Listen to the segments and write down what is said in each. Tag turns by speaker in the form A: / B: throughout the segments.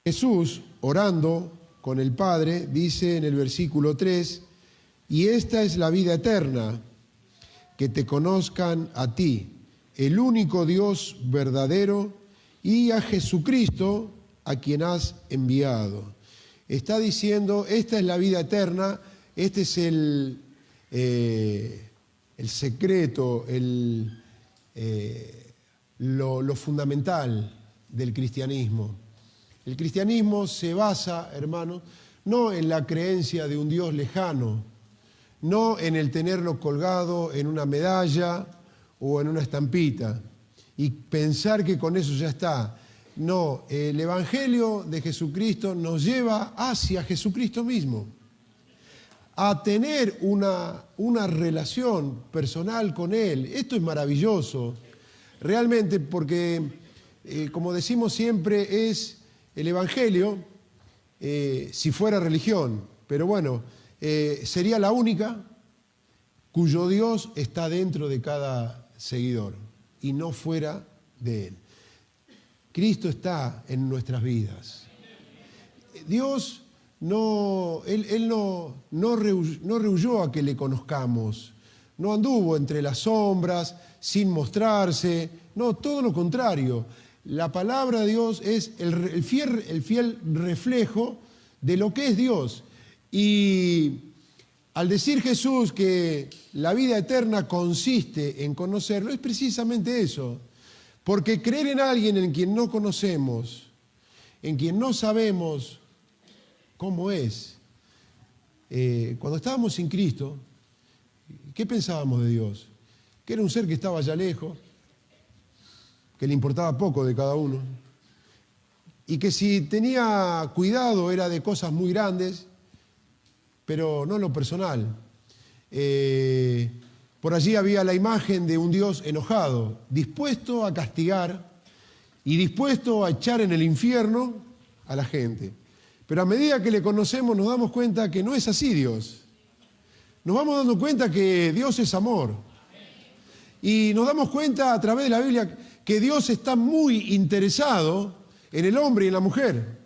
A: Jesús, orando con el Padre, dice en el versículo 3, y esta es la vida eterna, que te conozcan a ti, el único Dios verdadero, y a Jesucristo, a quien has enviado. Está diciendo, esta es la vida eterna, este es el secreto, lo fundamental del cristianismo. El cristianismo se basa, hermanos, no en la creencia de un Dios lejano, no en el tenerlo colgado en una medalla o en una estampita y pensar que con eso ya está. No, el Evangelio de Jesucristo nos lleva hacia Jesucristo mismo, a tener una relación personal con Él. Esto es maravilloso, realmente, porque, como decimos siempre, es el Evangelio, si fuera religión, pero bueno, sería la única cuyo Dios está dentro de cada seguidor y no fuera de Él. Cristo está en nuestras vidas. Dios Él no rehuyó a que le conozcamos, no anduvo entre las sombras, sin mostrarse, no, todo lo contrario. La palabra de Dios es el fiel reflejo de lo que es Dios. Y al decir Jesús que la vida eterna consiste en conocerlo, es precisamente eso. Porque creer en alguien en quien no conocemos, en quien no sabemos cómo es. Cuando estábamos sin Cristo, ¿qué pensábamos de Dios? Que era un ser que estaba allá lejos, que le importaba poco de cada uno, y que si tenía cuidado era de cosas muy grandes, pero no en lo personal. Por allí había la imagen de un Dios enojado, dispuesto a castigar y dispuesto a echar en el infierno a la gente. Pero a medida que le conocemos nos damos cuenta que no es así Dios. Nos vamos dando cuenta que Dios es amor. Y nos damos cuenta a través de la Biblia que Dios está muy interesado en el hombre y en la mujer.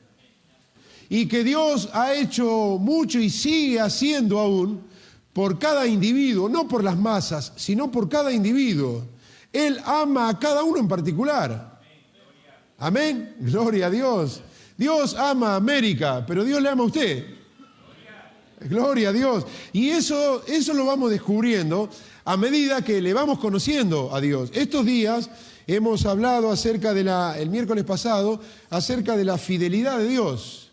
A: Y que Dios ha hecho mucho y sigue haciendo aún por cada individuo, no por las masas, sino por cada individuo. Él ama a cada uno en particular. Amén. Gloria a Dios. Dios ama a América, pero Dios le ama a usted. Gloria a Dios. Y eso lo vamos descubriendo a medida que le vamos conociendo a Dios. Estos días hemos hablado el miércoles pasado, acerca de la fidelidad de Dios.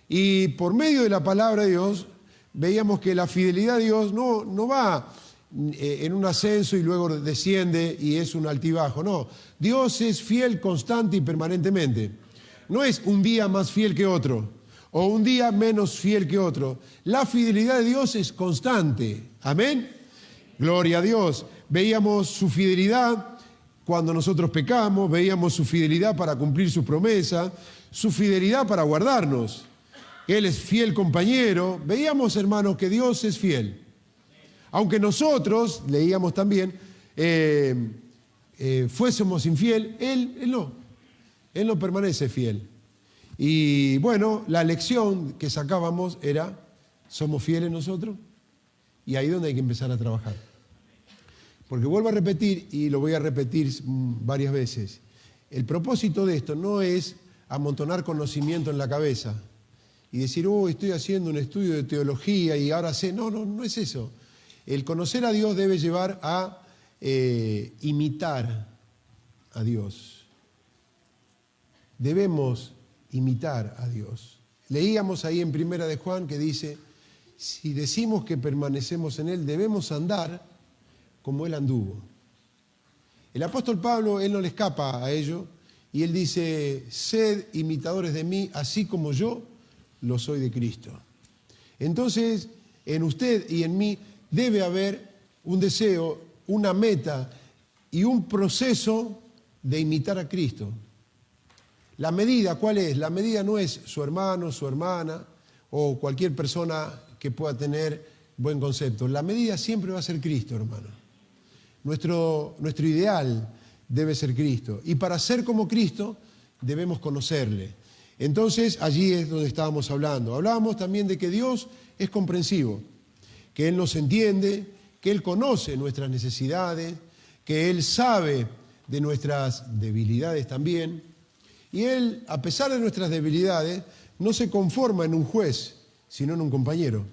A: Y por medio de la palabra de Dios, veíamos que la fidelidad de Dios no va en un ascenso y luego desciende y es un altibajo. No, Dios es fiel, constante y permanentemente. No es un día más fiel que otro o un día menos fiel que otro. La fidelidad de Dios es constante. Amén. Gloria a Dios. Veíamos su fidelidad cuando nosotros pecamos, veíamos su fidelidad para cumplir su promesa, su fidelidad para guardarnos. Él es fiel compañero. Veíamos, hermanos, que Dios es fiel. Aunque nosotros, leíamos también, fuésemos infiel, Él no. Él no permanece fiel. Y bueno, la lección que sacábamos era, ¿somos fieles nosotros? Y ahí es donde hay que empezar a trabajar. Porque vuelvo a repetir, y lo voy a repetir varias veces, el propósito de esto no es amontonar conocimiento en la cabeza y decir, estoy haciendo un estudio de teología y ahora sé. No es eso. El conocer a Dios debe llevar a imitar a Dios. Debemos imitar a Dios. Leíamos ahí en Primera de Juan que dice, si decimos que permanecemos en Él, debemos andar como Él anduvo. El apóstol Pablo, él no le escapa a ello, y él dice, sed imitadores de mí, así como yo lo soy de Cristo. Entonces, en usted y en mí debe haber un deseo, una meta y un proceso de imitar a Cristo. La medida, ¿cuál es? La medida no es su hermano, su hermana o cualquier persona que pueda tener buen concepto. La medida siempre va a ser Cristo, hermano. Nuestro ideal debe ser Cristo. Y para ser como Cristo debemos conocerle. Entonces, allí es donde estábamos hablando. Hablábamos también de que Dios es comprensivo, que Él nos entiende, que Él conoce nuestras necesidades, que Él sabe de nuestras debilidades también. Y Él, a pesar de nuestras debilidades, no se conforma en un juez, sino en un compañero,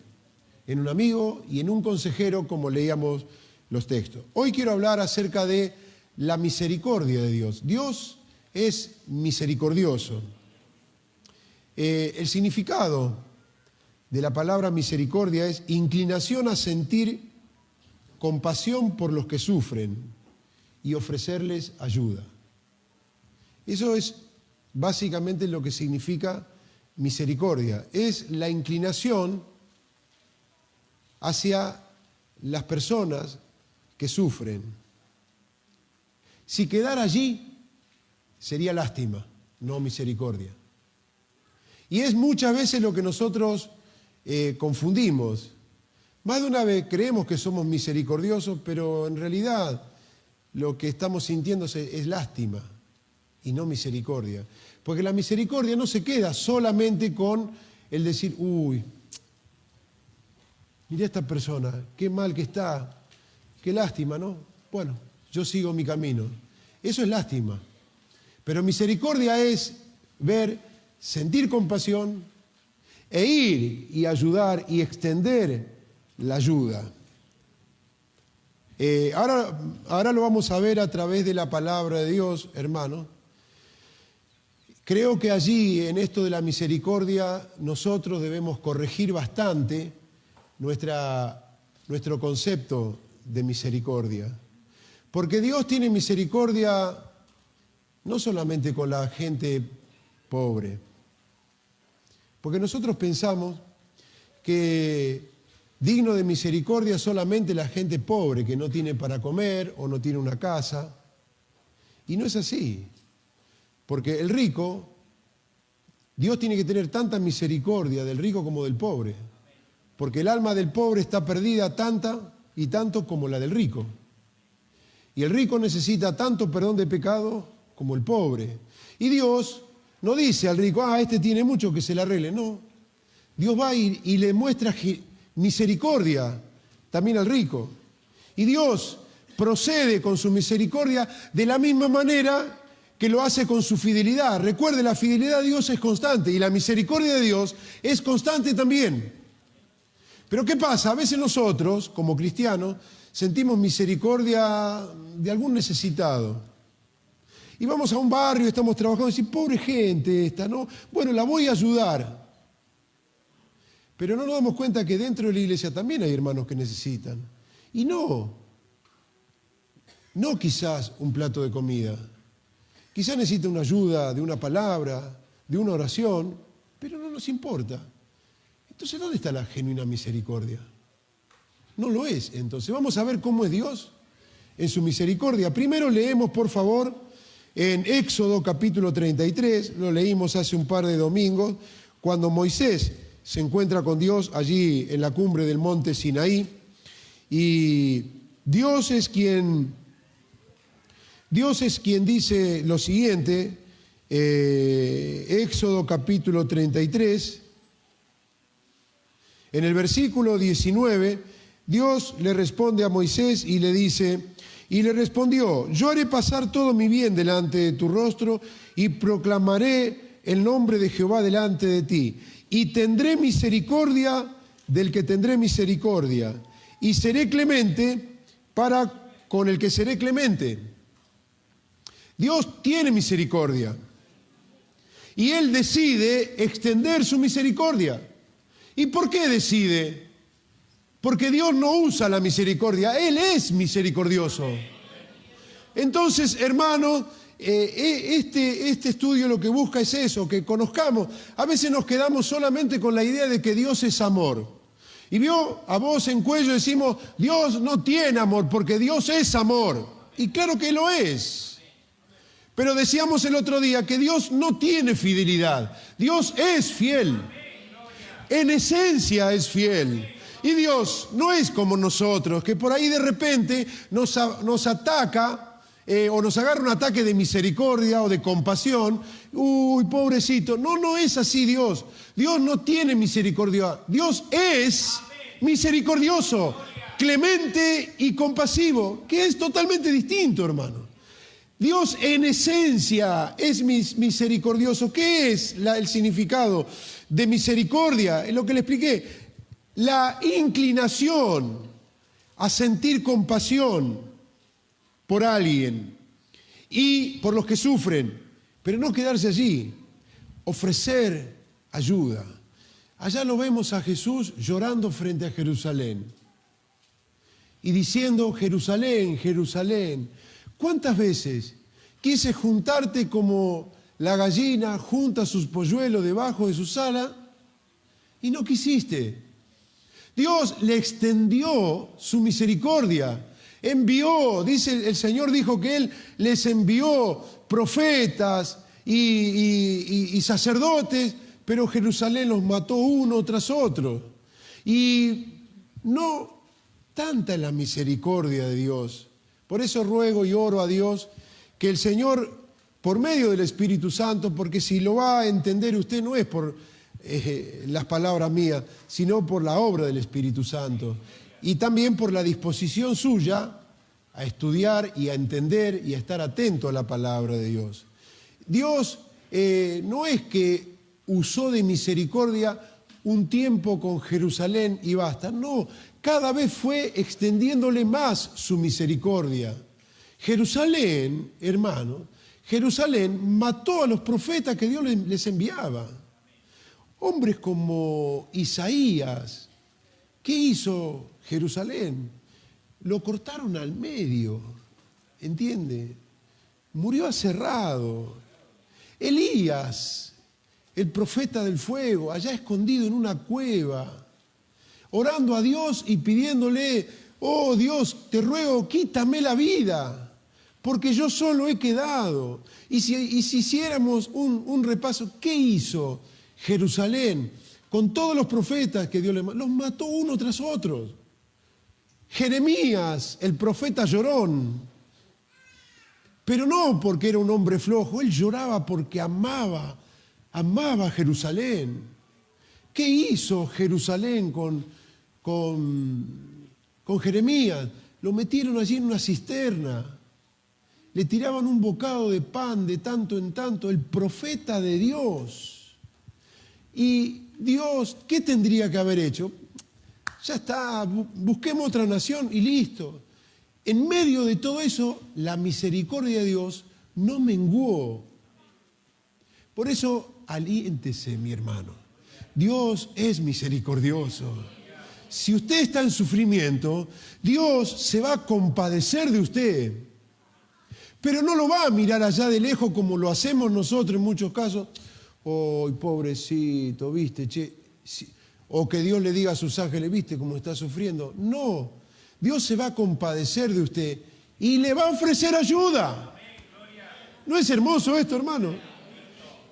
A: en un amigo y en un consejero, como leíamos los textos. Hoy quiero hablar acerca de la misericordia de Dios. Dios es misericordioso. El significado de la palabra misericordia es inclinación a sentir compasión por los que sufren y ofrecerles ayuda. Eso es básicamente lo que significa misericordia. Es la inclinación hacia las personas que sufren. Si quedara allí, sería lástima, no misericordia. Y es muchas veces lo que nosotros confundimos. Más de una vez creemos que somos misericordiosos, pero en realidad lo que estamos sintiendo es lástima y no misericordia. Porque la misericordia no se queda solamente con el decir, uy, mira a esta persona, qué mal que está, qué lástima, ¿no? Bueno, yo sigo mi camino. Eso es lástima. Pero misericordia es ver, sentir compasión e ir y ayudar y extender la ayuda. Ahora lo vamos a ver a través de la palabra de Dios, hermano. Creo que allí, en esto de la misericordia, nosotros debemos corregir bastante nuestro concepto de misericordia. Porque Dios tiene misericordia no solamente con la gente pobre. Porque nosotros pensamos que digno de misericordia solamente la gente pobre que no tiene para comer o no tiene una casa. Y no es así. Porque el rico, Dios tiene que tener tanta misericordia del rico como del pobre. Porque el alma del pobre está perdida tanta y tanto como la del rico. Y el rico necesita tanto perdón de pecado como el pobre. Y Dios no dice al rico, este tiene mucho, que se le arregle. No. Dios va y le muestra misericordia también al rico. Y Dios procede con su misericordia de la misma manera que lo hace con su fidelidad. Recuerde, la fidelidad de Dios es constante y la misericordia de Dios es constante también. Pero ¿qué pasa? A veces nosotros, como cristianos, sentimos misericordia de algún necesitado. Y vamos a un barrio, estamos trabajando y decimos, pobre gente esta, ¿no? Bueno, la voy a ayudar. Pero no nos damos cuenta que dentro de la iglesia también hay hermanos que necesitan. Y no quizás un plato de comida. Quizás necesita una ayuda de una palabra, de una oración, pero no nos importa. Entonces, ¿dónde está la genuina misericordia? No lo es. Entonces, vamos a ver cómo es Dios en su misericordia. Primero leemos, por favor, en Éxodo capítulo 33, lo leímos hace un par de domingos, cuando Moisés se encuentra con Dios allí en la cumbre del monte Sinaí, y Dios es quien dice lo siguiente, Éxodo capítulo 33, en el versículo 19, Dios le responde a Moisés y le dice, y le respondió, yo haré pasar todo mi bien delante de tu rostro y proclamaré el nombre de Jehová delante de ti. Y tendré misericordia del que tendré misericordia. Y seré clemente para con el que seré clemente. Dios tiene misericordia. Y Él decide extender su misericordia. ¿Y por qué decide? Porque Dios no usa la misericordia, Él es misericordioso. Entonces, hermano, este estudio lo que busca es eso, que conozcamos. A veces nos quedamos solamente con la idea de que Dios es amor. Y a voz en cuello decimos, Dios no tiene amor, porque Dios es amor. Y claro que lo es. Pero decíamos el otro día que Dios no tiene fidelidad. Dios es fiel. En esencia es fiel. Y Dios no es como nosotros, que por ahí de repente nos ataca o nos agarra un ataque de misericordia o de compasión, uy, pobrecito. No, no es así Dios. Dios no tiene misericordia. Dios es misericordioso, clemente y compasivo, que es totalmente distinto, hermano. Dios en esencia es misericordioso. ¿Qué es el significado de misericordia? Es lo que le expliqué. La inclinación a sentir compasión por alguien y por los que sufren, pero no quedarse allí, ofrecer ayuda. Allá lo vemos a Jesús llorando frente a Jerusalén y diciendo: Jerusalén, Jerusalén, ¿cuántas veces quise juntarte como la gallina junta sus polluelos debajo de su sala y no quisiste? Dios le extendió su misericordia, envió, dice el Señor dijo que Él les envió profetas y sacerdotes, pero Jerusalén los mató uno tras otro. Y no tanta es la misericordia de Dios. Por eso ruego y oro a Dios que el Señor, por medio del Espíritu Santo, porque si lo va a entender usted no es por las palabras mías, sino por la obra del Espíritu Santo. Y también por la disposición suya a estudiar y a entender y a estar atento a la palabra de Dios. Dios no es que usó de misericordia un tiempo con Jerusalén y basta. No, cada vez fue extendiéndole más su misericordia. Jerusalén, hermano, Jerusalén mató a los profetas que Dios les enviaba. Hombres como Isaías, ¿qué hizo Jerusalén? Lo cortaron al medio, ¿entiende? Murió aserrado. Elías, el profeta del fuego, allá escondido en una cueva, orando a Dios y pidiéndole: oh Dios, te ruego, quítame la vida, porque yo solo he quedado. Y si hiciéramos un repaso, ¿qué hizo Jerusalén con todos los profetas que Dios le mandó? Los mató uno tras otro. Jeremías, el profeta llorón, pero no porque era un hombre flojo, él lloraba porque amaba a Jerusalén. ¿Qué hizo Jerusalén con Jeremías? Lo metieron allí en una cisterna, le tiraban un bocado de pan de tanto en tanto, el profeta de Dios. Y Dios, ¿qué tendría que haber hecho? Ya está, busquemos otra nación y listo. En medio de todo eso, la misericordia de Dios no menguó. Por eso, aliéntese, mi hermano. Dios es misericordioso. Si usted está en sufrimiento, Dios se va a compadecer de usted. Pero no lo va a mirar allá de lejos como lo hacemos nosotros en muchos casos. ¡Ay, pobrecito! ¿Viste? Che, sí. O que Dios le diga a sus ángeles: ¿viste cómo está sufriendo? No, Dios se va a compadecer de usted y le va a ofrecer ayuda. ¿No es hermoso esto, hermano?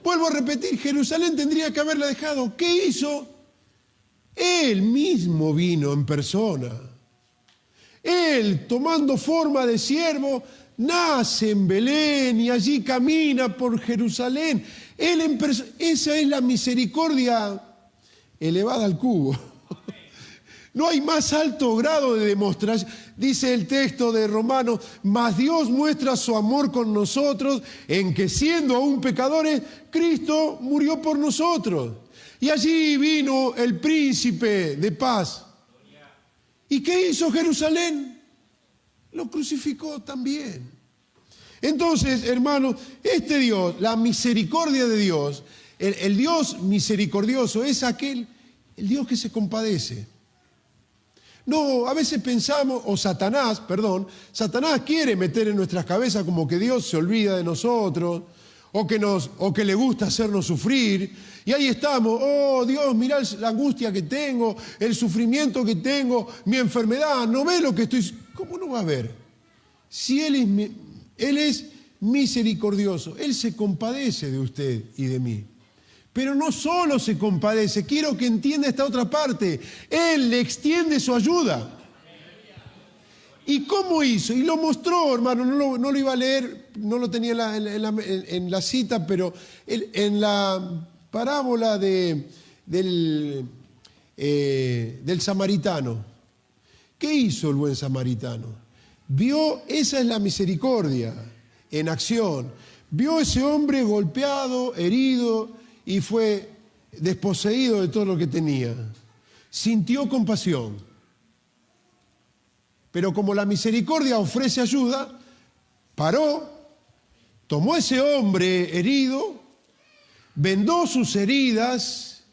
A: Vuelvo a repetir, Jerusalén tendría que haberla dejado. ¿Qué hizo? Él mismo vino en persona. Él, tomando forma de siervo, nace en Belén y allí camina por Jerusalén. Él en persona. Esa es la misericordia elevada al cubo. No hay más alto grado de demostración. Dice el texto de Romanos: mas Dios muestra su amor con nosotros en que, siendo aún pecadores, Cristo murió por nosotros. Y allí vino el príncipe de paz. ¿Y qué hizo Jerusalén? Lo crucificó también. Entonces, hermanos, este Dios, la misericordia de Dios, el Dios misericordioso es el Dios que se compadece. No, a veces pensamos, Satanás quiere meter en nuestras cabezas como que Dios se olvida de nosotros, o que le gusta hacernos sufrir, y ahí estamos: oh Dios, mirá la angustia que tengo, el sufrimiento que tengo, mi enfermedad, ¿no ve lo que estoy? ¿Cómo no va a ver? Si Él es misericordioso, Él se compadece de usted y de mí. Pero no solo se compadece, quiero que entienda esta otra parte. Él le extiende su ayuda. ¿Y cómo hizo? Y lo mostró, hermano, no lo iba a leer, no lo tenía en la cita, pero en la parábola del samaritano. ¿Qué hizo el buen samaritano? Vio, esa es la misericordia en acción. Vio a ese hombre golpeado, herido y fue desposeído de todo lo que tenía. Sintió compasión. Pero como la misericordia ofrece ayuda, paró, tomó a ese hombre herido, vendó sus heridas,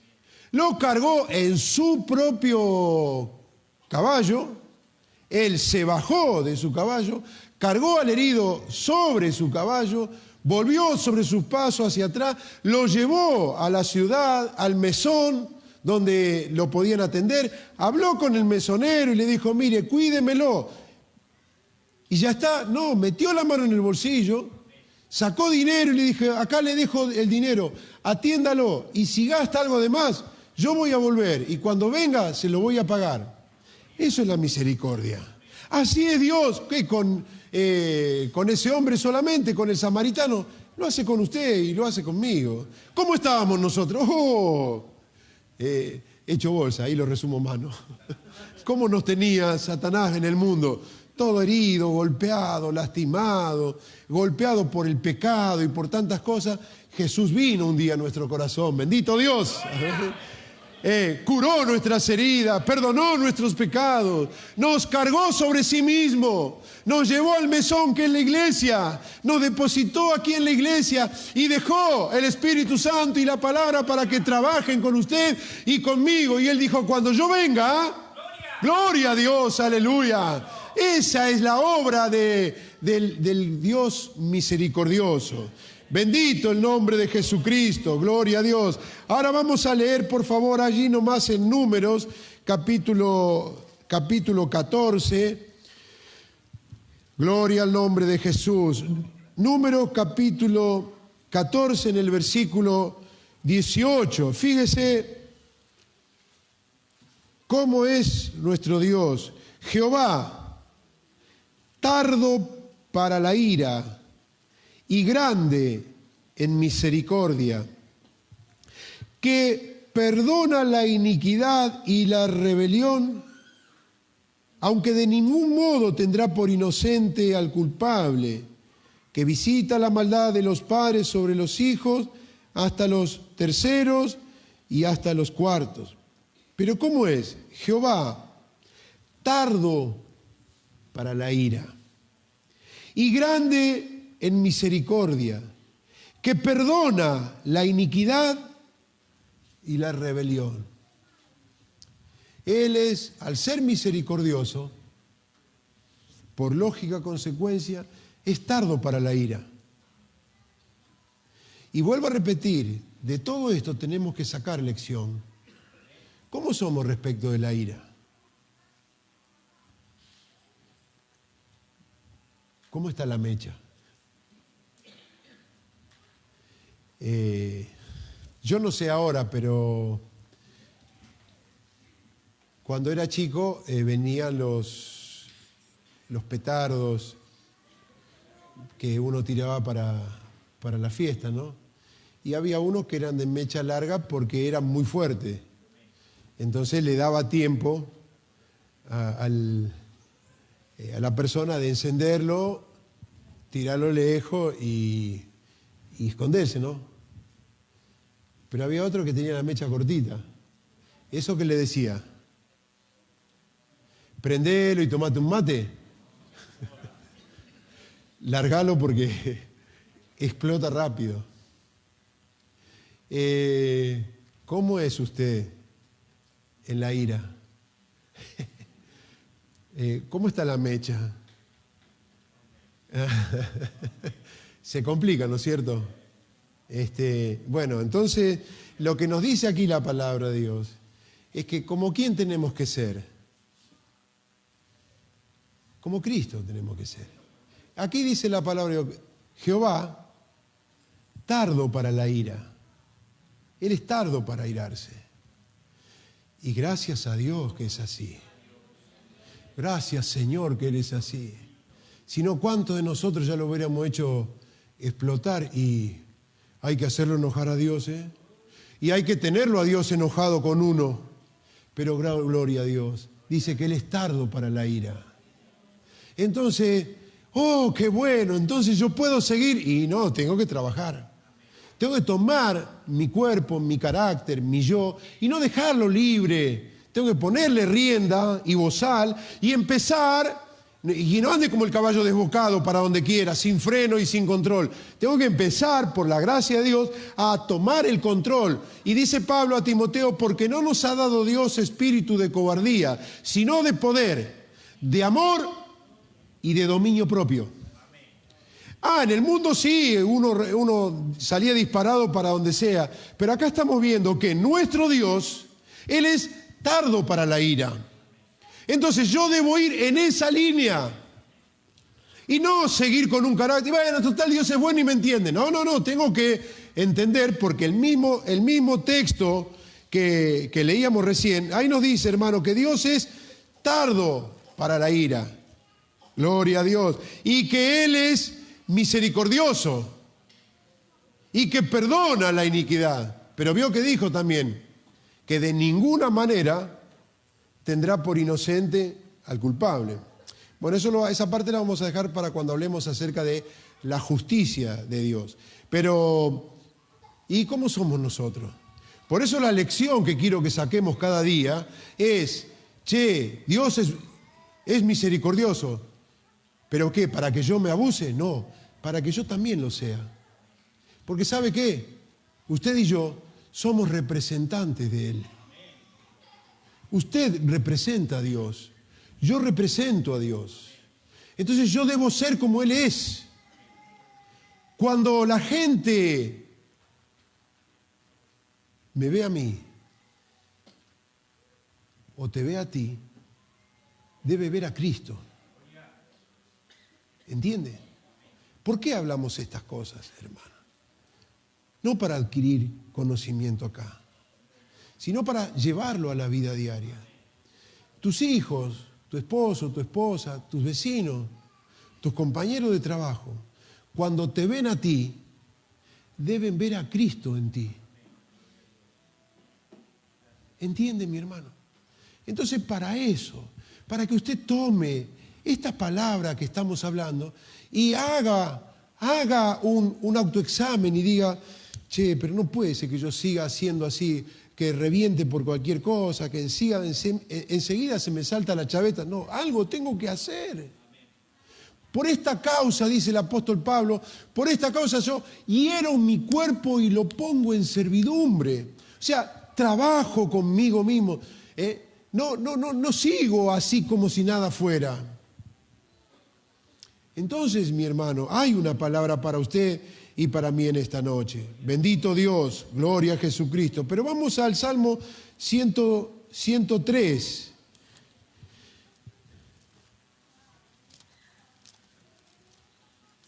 A: lo cargó en su propio caballo, él se bajó de su caballo, cargó al herido sobre su caballo, volvió sobre sus pasos hacia atrás, lo llevó a la ciudad, al mesón, donde lo podían atender, habló con el mesonero y le dijo, mire, cuídemelo. Y ya está, no, metió la mano en el bolsillo, sacó dinero y le dije, acá le dejo el dinero, atiéndalo, y si gasta algo de más, yo voy a volver, y cuando venga se lo voy a pagar. Eso es la misericordia. Así es Dios, que con ese hombre solamente, con el samaritano, lo hace con usted y lo hace conmigo. ¿Cómo estábamos nosotros? Hecho bolsa, ahí lo resumo mano. ¿Cómo nos tenía Satanás en el mundo? Todo herido, golpeado, lastimado, golpeado por el pecado y por tantas cosas. Jesús vino un día a nuestro corazón, bendito Dios. Curó nuestras heridas, perdonó nuestros pecados, nos cargó sobre sí mismo, nos llevó al mesón que es la iglesia, nos depositó aquí en la iglesia y dejó el Espíritu Santo y la palabra para que trabajen con usted y conmigo. Y Él dijo, cuando yo venga, gloria a Dios, aleluya. Esa es la obra del Dios misericordioso. Bendito el nombre de Jesucristo, gloria a Dios. Ahora vamos a leer, por favor, allí nomás en Números, capítulo 14. Gloria al nombre de Jesús. Números capítulo 14 en el versículo 18. Fíjese cómo es nuestro Dios. Jehová, tardo para la ira y grande en misericordia, que perdona la iniquidad y la rebelión, aunque de ningún modo tendrá por inocente al culpable, que visita la maldad de los padres sobre los hijos hasta los terceros y hasta los cuartos. Pero ¿cómo es? Jehová, tardo para la ira y grande en misericordia, que perdona la iniquidad y la rebelión. Él es, al ser misericordioso, por lógica consecuencia, es tardo para la ira. Y vuelvo a repetir, de todo esto tenemos que sacar lección. ¿Cómo somos respecto de la ira? ¿Cómo está la mecha? Yo no sé ahora, pero cuando era chico venían los petardos que uno tiraba para la fiesta, ¿no? Y había unos que eran de mecha larga porque eran muy fuertes. Entonces le daba tiempo a la persona de encenderlo, tirarlo lejos y esconderse, ¿no? Pero había otro que tenía la mecha cortita. ¿Eso qué le decía? Prendelo y tomate un mate. Largalo porque explota rápido. ¿Cómo es usted en la ira? ¿Cómo está la mecha? Se complica, ¿no es cierto? Bueno, entonces lo que nos dice aquí la palabra de Dios es que como quién tenemos que ser, como Cristo tenemos que ser. Aquí dice la palabra de Dios, Jehová, tardo para la ira. Él es tardo para irarse. Y gracias a Dios que es así. Gracias, Señor, que eres así. Si no, ¿cuántos de nosotros ya lo hubiéramos hecho explotar? Y hay que hacerlo enojar a Dios, ¿eh? Y hay que tenerlo a Dios enojado con uno. Pero gloria a Dios. Dice que Él es tardo para la ira. Entonces, oh, qué bueno, entonces yo puedo seguir. Y no, tengo que trabajar. Tengo que tomar mi cuerpo, mi carácter, mi yo, y no dejarlo libre. Tengo que ponerle rienda y bozal y empezar, y no ande como el caballo desbocado para donde quiera, sin freno y sin control. Tengo que empezar, por la gracia de Dios, a tomar el control. Y dice Pablo a Timoteo, porque no nos ha dado Dios espíritu de cobardía, sino de poder, de amor y de dominio propio. En el mundo sí, uno salía disparado para donde sea, pero acá estamos viendo que nuestro Dios, Él es tardo para la ira. Entonces yo debo ir en esa línea y no seguir con un carácter. Bueno, total, Dios es bueno y me entiende. No, tengo que entender, porque el mismo texto que leíamos recién, ahí nos dice, hermano, que Dios es tardo para la ira. Gloria a Dios. Y que Él es misericordioso y que perdona la iniquidad. Pero vio que dijo también que de ninguna manera tendrá por inocente al culpable. Bueno, esa parte la vamos a dejar para cuando hablemos acerca de la justicia de Dios. Pero, ¿y cómo somos nosotros? Por eso la lección que quiero que saquemos cada día es, Dios es misericordioso. ¿Pero qué? ¿Para que yo me abuse? No, para que yo también lo sea. Porque ¿sabe qué? Usted y yo somos representantes de Él. Usted representa a Dios. Yo represento a Dios. Entonces yo debo ser como Él es. Cuando la gente me ve a mí o te ve a ti, debe ver a Cristo. ¿Entiende? ¿Por qué hablamos estas cosas, hermano? No para adquirir conocimiento acá, sino para llevarlo a la vida diaria. Tus hijos, tu esposo, tu esposa, tus vecinos, tus compañeros de trabajo, cuando te ven a ti, deben ver a Cristo en ti. ¿Entiende, mi hermano? Entonces, para eso, para que usted tome esta palabra que estamos hablando y haga un autoexamen y diga, pero no puede ser que yo siga haciendo así, que reviente por cualquier cosa, que enseguida se me salta la chaveta. No, algo tengo que hacer. Por esta causa, dice el apóstol Pablo, por esta causa yo hiero mi cuerpo y lo pongo en servidumbre. O sea, trabajo conmigo mismo. No sigo así como si nada fuera. Entonces, mi hermano, hay una palabra para usted y para mí en esta noche. Bendito Dios, gloria a Jesucristo. Pero vamos al Salmo 103.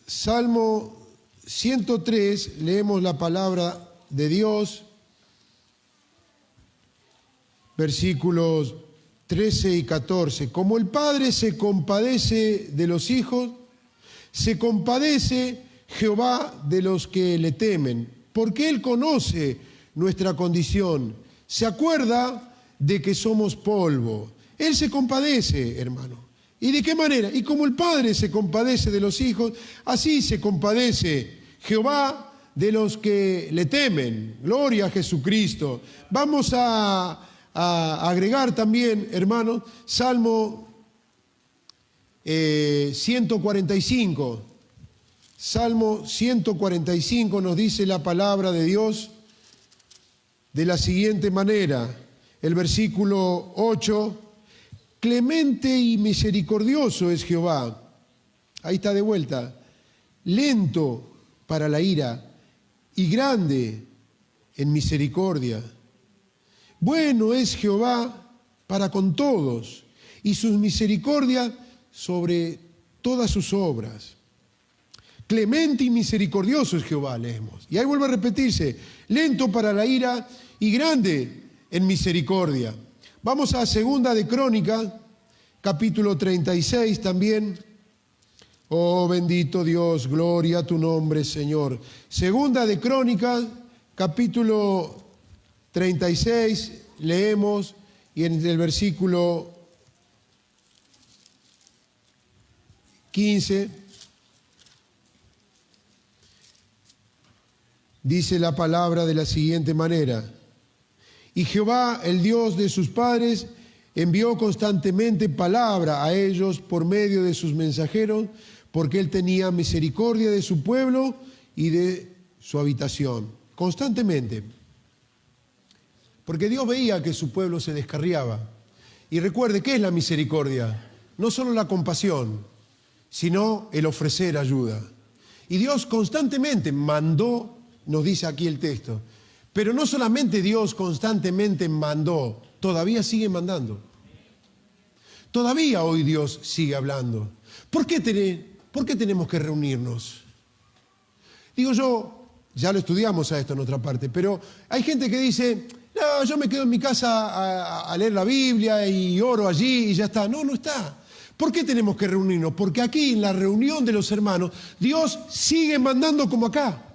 A: Salmo 103, leemos la palabra de Dios, versículos 13 y 14. Como el Padre se compadece de los hijos, se compadece Jehová de los que le temen, porque Él conoce nuestra condición, se acuerda de que somos polvo. Él se compadece, hermano. ¿Y de qué manera? Y como el Padre se compadece de los hijos, así se compadece Jehová de los que le temen. Gloria a Jesucristo. Vamos a agregar también, hermano, Salmo 145. Salmo 145 nos dice la palabra de Dios de la siguiente manera. El versículo 8, clemente y misericordioso es Jehová. Ahí está de vuelta. Lento para la ira y grande en misericordia. Bueno es Jehová para con todos y sus misericordias sobre todas sus obras. Clemente y misericordioso es Jehová, leemos. Y ahí vuelve a repetirse, lento para la ira y grande en misericordia. Vamos a Segunda de Crónicas, capítulo 36 también. Oh, bendito Dios, gloria a tu nombre, Señor. Segunda de Crónicas, capítulo 36, leemos, y en el versículo 15, dice la palabra de la siguiente manera: y Jehová, el Dios de sus padres, envió constantemente palabra a ellos por medio de sus mensajeros, porque él tenía misericordia de su pueblo y de su habitación. Constantemente. Porque Dios veía que su pueblo se descarriaba. Y recuerde, ¿qué es la misericordia? No solo la compasión, sino el ofrecer ayuda. Y Dios constantemente mandó, nos dice aquí el texto, pero no solamente Dios constantemente mandó, todavía sigue mandando. Todavía hoy Dios sigue hablando. ¿Por qué tenemos que reunirnos? Digo yo, ya lo estudiamos a esto en otra parte, pero hay gente que dice, no, yo me quedo en mi casa a leer la Biblia y oro allí y ya está. No, no está. ¿Por qué tenemos que reunirnos? Porque aquí en la reunión de los hermanos, Dios sigue mandando como acá.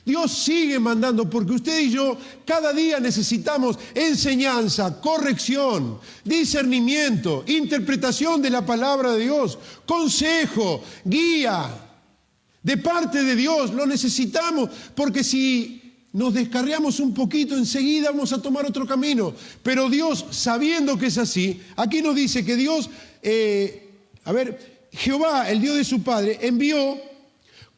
A: Dios sigue mandando, porque usted y yo cada día necesitamos enseñanza, corrección, discernimiento, interpretación de la palabra de Dios, consejo, guía de parte de Dios. Lo necesitamos, porque si nos descarriamos un poquito, enseguida vamos a tomar otro camino. Pero Dios, sabiendo que es así, aquí nos dice que Dios, Jehová, el Dios de su padre, envió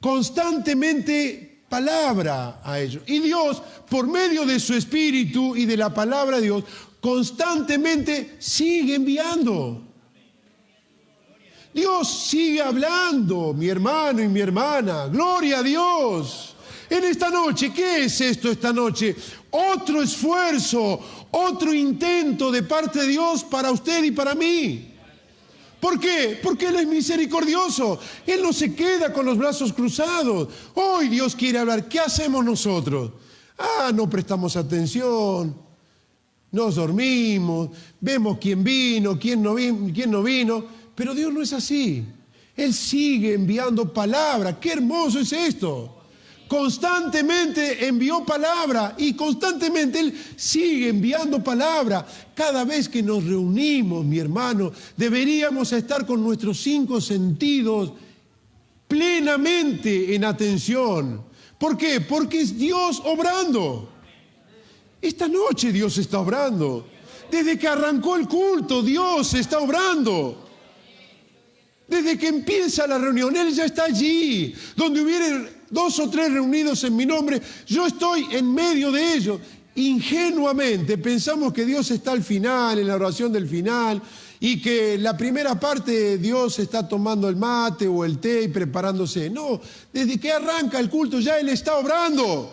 A: constantemente palabra a ellos. Y Dios, por medio de su Espíritu y de la palabra de Dios, constantemente sigue enviando. Dios sigue hablando, mi hermano y mi hermana. Gloria a Dios. En esta noche, ¿qué es esto esta noche? Otro esfuerzo, otro intento de parte de Dios para usted y para mí. ¿Por qué? Porque Él es misericordioso. Él no se queda con los brazos cruzados. Hoy Dios quiere hablar. ¿Qué hacemos nosotros? No prestamos atención, nos dormimos, vemos quién vino, quién no vino. Pero Dios no es así. Él sigue enviando palabra. ¡Qué hermoso es esto! Constantemente envió palabra y constantemente Él sigue enviando palabra. Cada vez que nos reunimos, mi hermano, deberíamos estar con nuestros 5 sentidos plenamente en atención. ¿Por qué? Porque es Dios obrando. Esta noche Dios está obrando. Desde que arrancó el culto, Dios está obrando. Desde que empieza la reunión, Él ya está allí. Donde hubiera 2 o 3 reunidos en mi nombre, yo estoy en medio de ellos. Ingenuamente pensamos que Dios está al final, en la oración del final, y que la primera parte Dios está tomando el mate o el té y preparándose. No, desde que arranca el culto ya Él está obrando.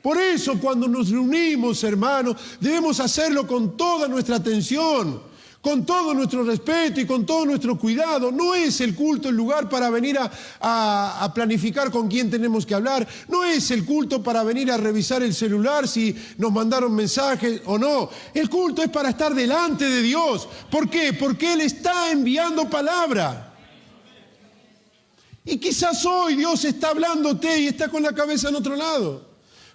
A: Por eso cuando nos reunimos, hermanos, debemos hacerlo con toda nuestra atención, con todo nuestro respeto y con todo nuestro cuidado. No es el culto el lugar para venir a planificar con quién tenemos que hablar. No es el culto para venir a revisar el celular si nos mandaron mensajes o no. El culto es para estar delante de Dios. ¿Por qué? Porque Él está enviando palabra. Y quizás hoy Dios está hablándote y está con la cabeza en otro lado.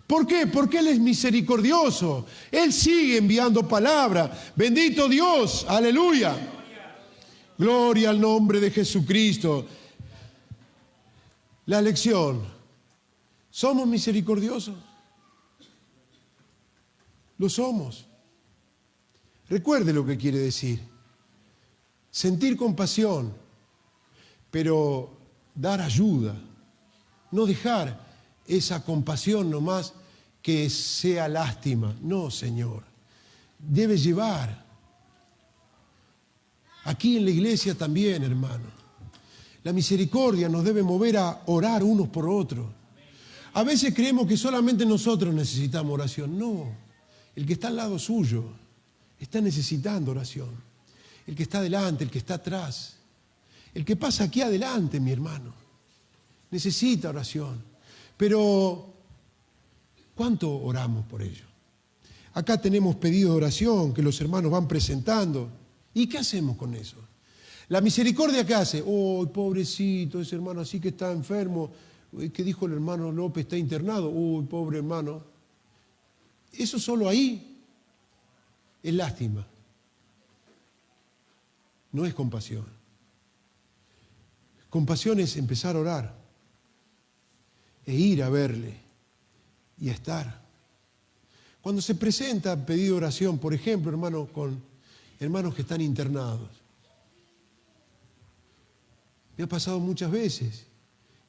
A: ¿Por qué? Porque Él es misericordioso. Él sigue enviando palabra. Bendito Dios. Aleluya. Gloria al nombre de Jesucristo. La lección. ¿Somos misericordiosos? Lo somos. Recuerde lo que quiere decir. Sentir compasión, pero dar ayuda. No dejar esa compasión nomás que sea lástima. No, Señor. Debe llevar. Aquí en la iglesia también, hermano. La misericordia nos debe mover a orar unos por otros. A veces creemos que solamente nosotros necesitamos oración. No. El que está al lado suyo está necesitando oración. El que está adelante, el que está atrás. El que pasa aquí adelante, mi hermano, necesita oración. Pero, ¿cuánto oramos por ello? Acá tenemos pedido de oración que los hermanos van presentando. ¿Y qué hacemos con eso? La misericordia, ¿qué hace? Oh, pobrecito, ese hermano así que está enfermo. ¿Qué dijo el hermano López? Está internado. Uy, pobre hermano. Eso solo ahí es lástima. No es compasión. Compasión es empezar a orar e ir a verle y a estar. Cuando se presenta pedido de oración, por ejemplo, hermano, con hermanos que están internados. Me ha pasado muchas veces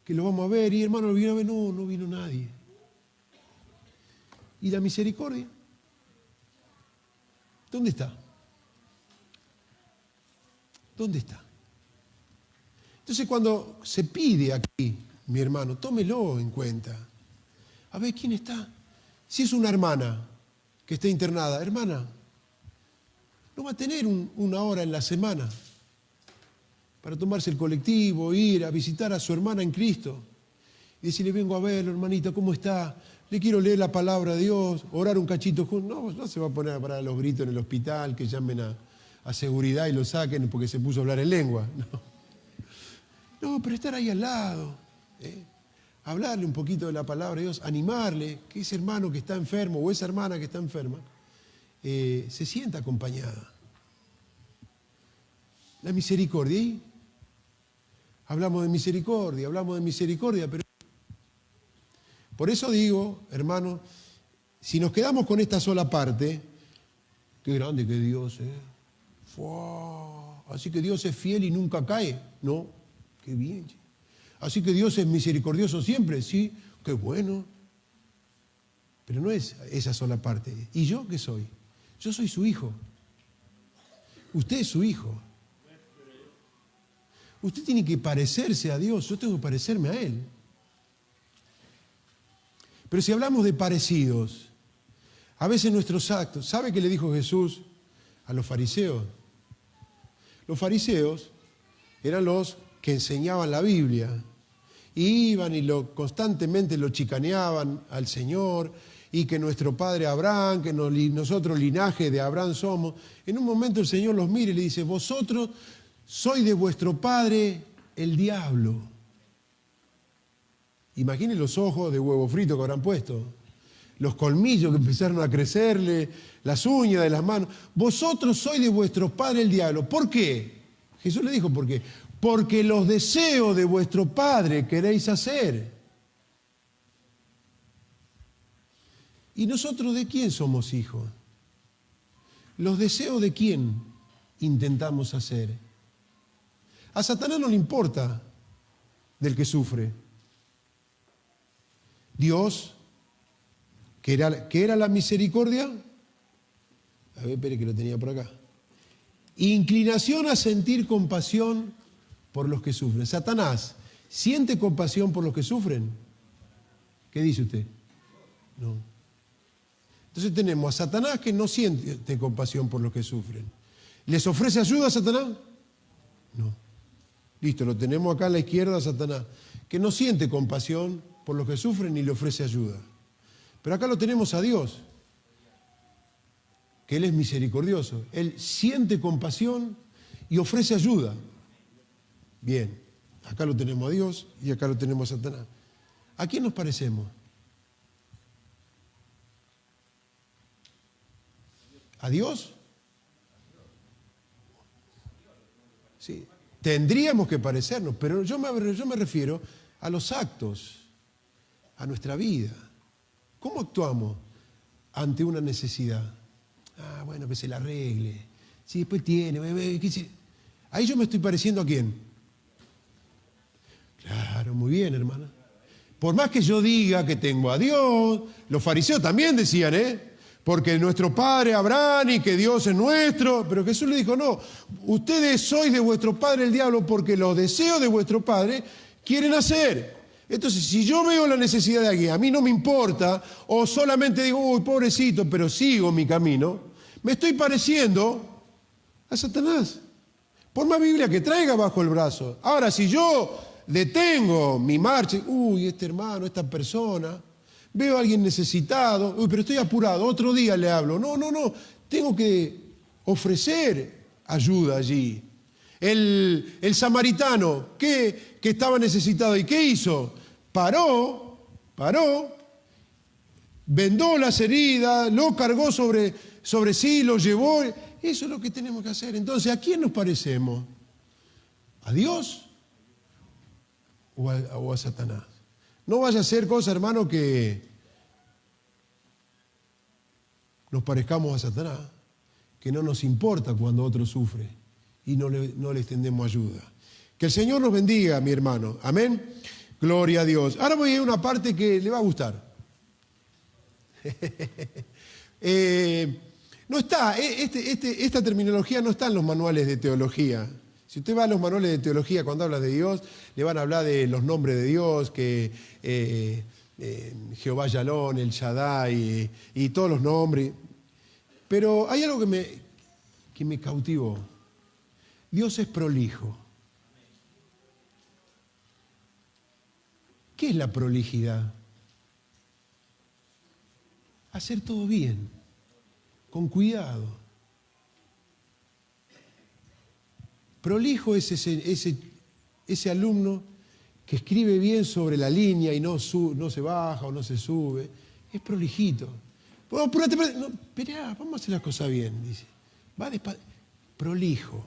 A: que lo vamos a ver y hermano, ¿lo vino a ver? No, no vino nadie. ¿Y la misericordia? ¿Dónde está? ¿Dónde está? Entonces cuando se pide aquí, mi hermano, tómelo en cuenta. A ver, ¿quién está? Si es una hermana que está internada, hermana, no va a tener una hora en la semana para tomarse el colectivo, ir a visitar a su hermana en Cristo y decirle, vengo a verlo, hermanita, ¿cómo está? Le quiero leer la palabra de Dios, orar un cachito juntos. No se va a poner a parar los gritos en el hospital, que llamen a seguridad y lo saquen porque se puso a hablar en lengua. No, pero estar ahí al lado, hablarle un poquito de la palabra de Dios, animarle, que ese hermano que está enfermo o esa hermana que está enferma se sienta acompañada. La misericordia. ¿Y? Hablamos de misericordia, pero por eso digo, hermano, si nos quedamos con esta sola parte, qué grande que Dios es. Así que Dios es fiel y nunca cae. No, qué bien. Así que Dios es misericordioso siempre, sí, qué bueno. Pero no es esa sola parte. ¿Y yo qué soy? Yo soy su hijo. Usted es su hijo. Usted tiene que parecerse a Dios, yo tengo que parecerme a Él. Pero si hablamos de parecidos, a veces nuestros actos, ¿sabe qué le dijo Jesús a los fariseos? Los fariseos eran los que enseñaban la Biblia. Iban y constantemente lo chicaneaban al Señor, y que nuestro padre Abraham, que nosotros linaje de Abraham somos. En un momento el Señor los mira y le dice, vosotros sois de vuestro padre el diablo. Imaginen los ojos de huevo frito que habrán puesto, los colmillos que empezaron a crecerle, las uñas de las manos. Vosotros sois de vuestro padre el diablo. ¿Por qué? Jesús le dijo, ¿por qué? Porque los deseos de vuestro padre queréis hacer. ¿Y nosotros de quién somos hijos? ¿Los deseos de quién intentamos hacer? A Satanás no le importa del que sufre. Dios, que era la misericordia, a ver, espere que lo tenía por acá. Inclinación a sentir compasión por los que sufren. Satanás, ¿siente compasión por los que sufren? ¿Qué dice usted? No. Entonces tenemos a Satanás que no siente compasión por los que sufren. ¿Les ofrece ayuda a Satanás? No. Listo, lo tenemos acá a la izquierda a Satanás, que no siente compasión por los que sufren ni le ofrece ayuda. Pero acá lo tenemos a Dios, que Él es misericordioso. Él siente compasión y ofrece ayuda. Bien, acá lo tenemos a Dios y acá lo tenemos a Satanás. ¿A quién nos parecemos? ¿A Dios? Sí. Tendríamos que parecernos, pero yo me refiero a los actos, a nuestra vida. ¿Cómo actuamos ante una necesidad? Bueno, que se la arregle. Si después tiene, ahí yo me estoy pareciendo ¿a quién? Claro, muy bien, hermana. Por más que yo diga que tengo a Dios, los fariseos también decían, porque nuestro padre Abraham y que Dios es nuestro, pero Jesús le dijo, no, ustedes sois de vuestro padre el diablo porque los deseos de vuestro padre quieren hacer. Entonces, si yo veo la necesidad de alguien, a mí no me importa, o solamente digo, uy, pobrecito, pero sigo mi camino, me estoy pareciendo a Satanás. Por más Biblia que traiga bajo el brazo. Ahora, si yo detengo mi marcha, uy, este hermano, esta persona, veo a alguien necesitado, uy, pero estoy apurado, otro día le hablo. No, tengo que ofrecer ayuda allí. El samaritano que estaba necesitado, ¿y qué hizo? Paró, vendó las heridas, lo cargó sobre sí, lo llevó. Eso es lo que tenemos que hacer. Entonces, ¿a quién nos parecemos? ¿A Dios o a Satanás? No vaya a ser cosa, hermano, que nos parezcamos a Satanás, que no nos importa cuando otro sufre y no le extendemos ayuda. Que el Señor nos bendiga, mi hermano. Amén. Gloria a Dios. Ahora voy a ir a una parte que le va a gustar. No está, esta terminología no está en los manuales de teología. Si usted va a los manuales de teología cuando habla de Dios, le van a hablar de los nombres de Dios, que Jehová Yalón, el Shaddai y todos los nombres. Pero hay algo que me cautivó. Dios es prolijo. ¿Qué es la prolijidad? Hacer todo bien, con cuidado. Prolijo es ese alumno que escribe bien sobre la línea y no se baja o no se sube. Es prolijito. Bueno, apúrate, no, esperá, vamos a hacer las cosas bien, dice. Va despacio. Prolijo.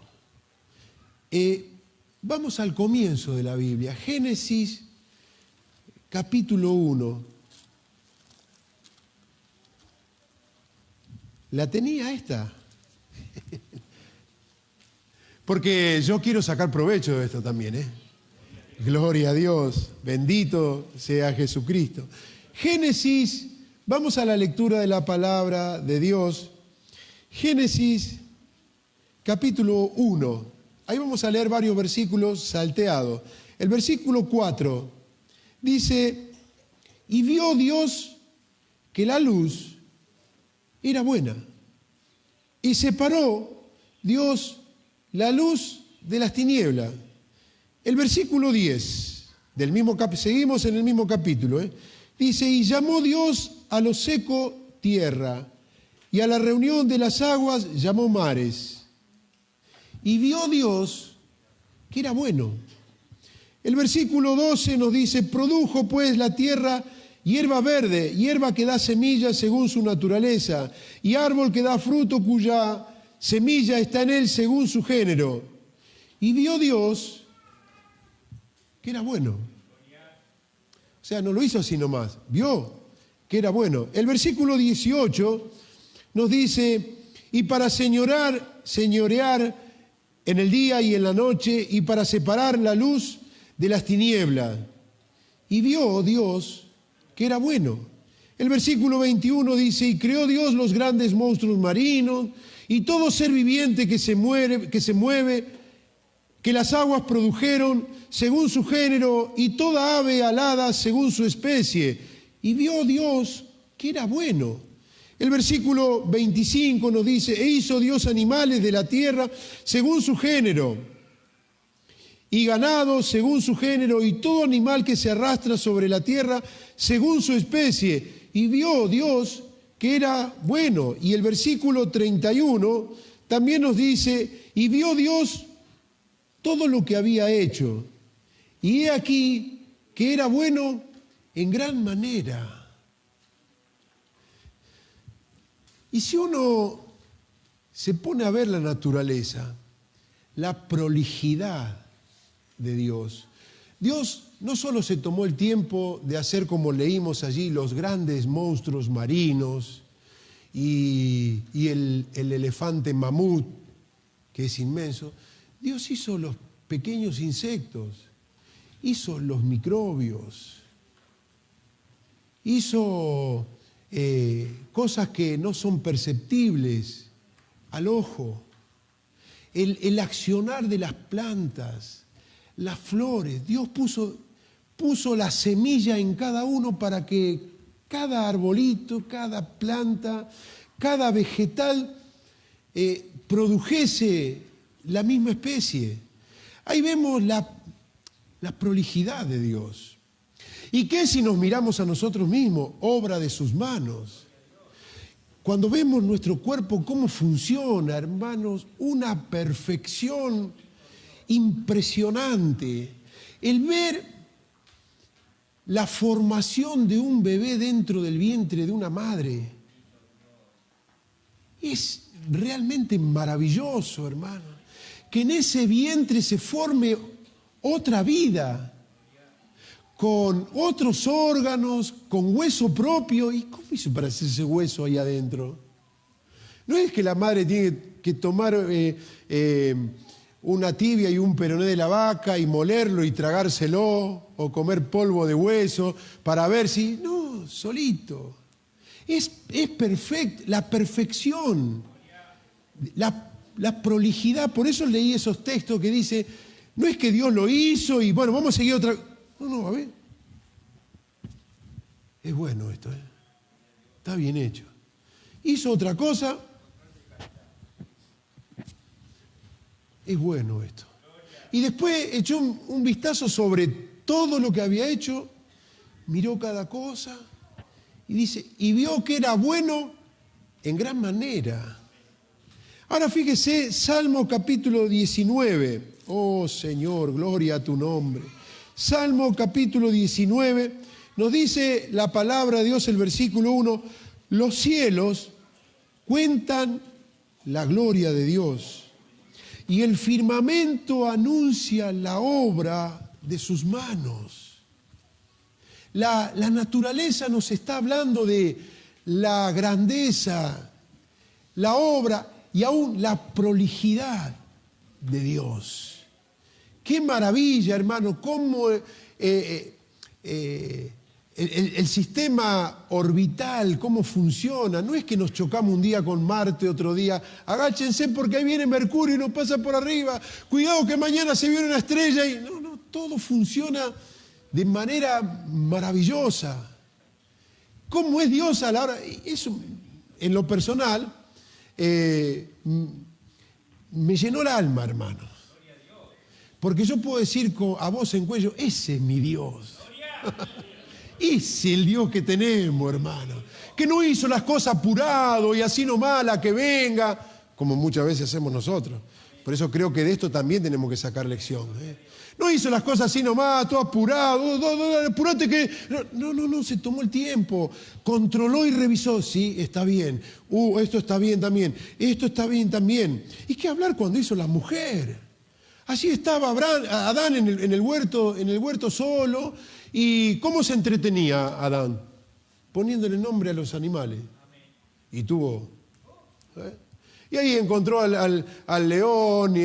A: Vamos al comienzo de la Biblia. Génesis, capítulo 1. ¿La tenía esta? Porque yo quiero sacar provecho de esto también, ¿eh? Gloria a Dios, bendito sea Jesucristo. Génesis, vamos a la lectura de la palabra de Dios. Génesis, capítulo 1. Ahí vamos a leer varios versículos salteados. El versículo 4 dice, y vio Dios que la luz era buena, y separó Dios la luz de las tinieblas. El versículo 10, seguimos en el mismo capítulo, dice, y llamó Dios a lo seco tierra, y a la reunión de las aguas llamó mares. Y vio Dios que era bueno. El versículo 12 nos dice, produjo pues la tierra hierba verde, hierba que da semilla según su naturaleza, y árbol que da fruto cuya semilla está en él según su género. Y vio Dios que era bueno. O sea, no lo hizo así nomás, vio que era bueno. El versículo 18 nos dice, y para señorear en el día y en la noche, y para separar la luz de las tinieblas. Y vio Dios que era bueno. El versículo 21 dice, y creó Dios los grandes monstruos marinos, y todo ser viviente que se mueve, que las aguas produjeron según su género, y toda ave alada según su especie. Y vio Dios que era bueno. El versículo 25 nos dice, e hizo Dios animales de la tierra según su género, y ganado según su género, y todo animal que se arrastra sobre la tierra según su especie. Y vio Dios que era bueno. Y el versículo 31 también nos dice, y vio Dios todo lo que había hecho. Y he aquí que era bueno en gran manera. Y si uno se pone a ver la naturaleza, la prolijidad de Dios, Dios no solo se tomó el tiempo de hacer, como leímos allí, los grandes monstruos marinos y el elefante mamut, que es inmenso, Dios hizo los pequeños insectos, hizo los microbios, hizo cosas que no son perceptibles al ojo, el accionar de las plantas, las flores. Dios puso la semilla en cada uno para que cada arbolito, cada planta, cada vegetal produjese la misma especie. Ahí vemos la prolijidad de Dios. ¿Y qué si nos miramos a nosotros mismos? Obra de sus manos. cuando vemos nuestro cuerpo, cómo funciona, hermanos, una perfección impresionante. El ver la formación de un bebé dentro del vientre de una madre es realmente maravilloso, hermano. Que en ese vientre se forme otra vida, con otros órganos, con hueso propio. ¿Y cómo hizo para hacer ese hueso ahí adentro? No es que la madre tiene que tomar una tibia y un peroné de la vaca y molerlo y tragárselo, o comer polvo de hueso para ver si... No, solito. Es perfecto, la perfección, la prolijidad. Por eso leí esos textos que dice, no es que Dios lo hizo y bueno, vamos a seguir otra... No, a ver. Es bueno esto, ¿eh? Está bien hecho. Hizo otra cosa. Es bueno esto. Y después echó un vistazo sobre todo lo que había hecho, miró cada cosa y dice, y vio que era bueno en gran manera. Ahora fíjese, Salmo capítulo 19. Oh Señor, gloria a tu nombre. Salmo capítulo 19, nos dice la palabra de Dios, el versículo 1, los cielos cuentan la gloria de Dios y el firmamento anuncia la obra de sus manos. La naturaleza nos está hablando de la grandeza, la obra y aún la prolijidad de Dios. Qué maravilla, hermano, cómo el sistema orbital, cómo funciona. No es que nos chocamos un día con Marte, otro día, agáchense porque ahí viene Mercurio y nos pasa por arriba, cuidado que mañana se viene una estrella. Y no, todo funciona de manera maravillosa. ¿Cómo es Dios a la hora? Eso, en lo personal, me llenó el alma, hermano. Porque yo puedo decir a voz en cuello, ese es mi Dios. Ese es el Dios que tenemos, hermano. Que no hizo las cosas apurado y así nomás la que venga, como muchas veces hacemos nosotros. Por eso creo que de esto también tenemos que sacar lección. No hizo las cosas así nomás, todo apurado, apurate que... No, se tomó el tiempo, controló y revisó. Sí, está bien. Esto está bien también. Esto está bien también. ¿Y qué hablar cuando hizo la mujer? Así estaba Adán en el huerto solo. ¿Y cómo se entretenía Adán? Poniéndole nombre a los animales. Y tuvo... Y ahí encontró al león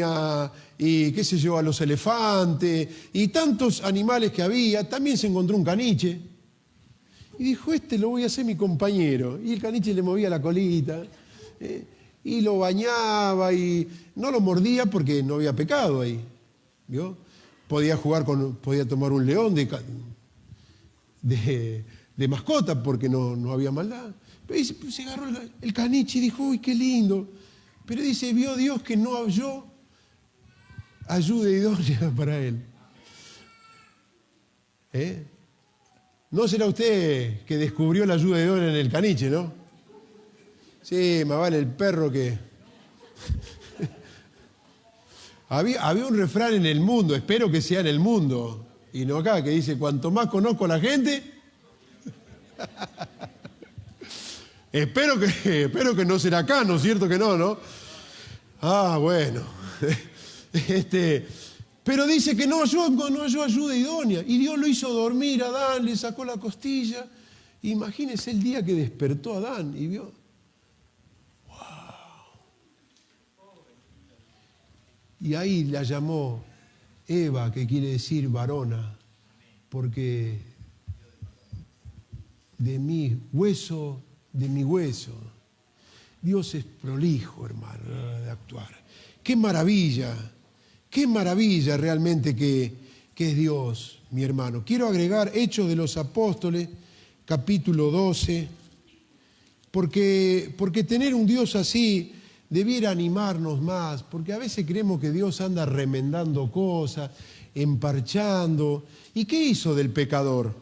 A: y qué sé yo, a los elefantes y tantos animales que había. También se encontró un caniche. Y dijo, lo voy a hacer mi compañero. Y el caniche le movía la colita. Y lo bañaba y no lo mordía porque no había pecado ahí. ¿Vio? Podía tomar un león de mascota porque no había maldad. Pero se agarró el caniche y dijo, uy, qué lindo. Pero dice, vio Dios que no halló ayuda idónea para él. No será usted que descubrió la ayuda idónea en el caniche, ¿no? Sí, más vale el perro que... había un refrán en el mundo, espero que sea en el mundo, y no acá, que dice, cuanto más conozco a la gente... espero que no será acá, ¿no es cierto que no? Ah, bueno. Pero dice que no halló ayuda idónea, y Dios lo hizo dormir a Adán, le sacó la costilla. Imagínese el día que despertó Adán y vio... Y ahí la llamó Eva, que quiere decir varona, porque de mi hueso. Dios es prolijo, hermano, de actuar. Qué maravilla realmente que es Dios, mi hermano. Quiero agregar Hechos de los Apóstoles, capítulo 12, porque tener un Dios así debiera animarnos más, porque a veces creemos que Dios anda remendando cosas, emparchando. ¿Y qué hizo del pecador?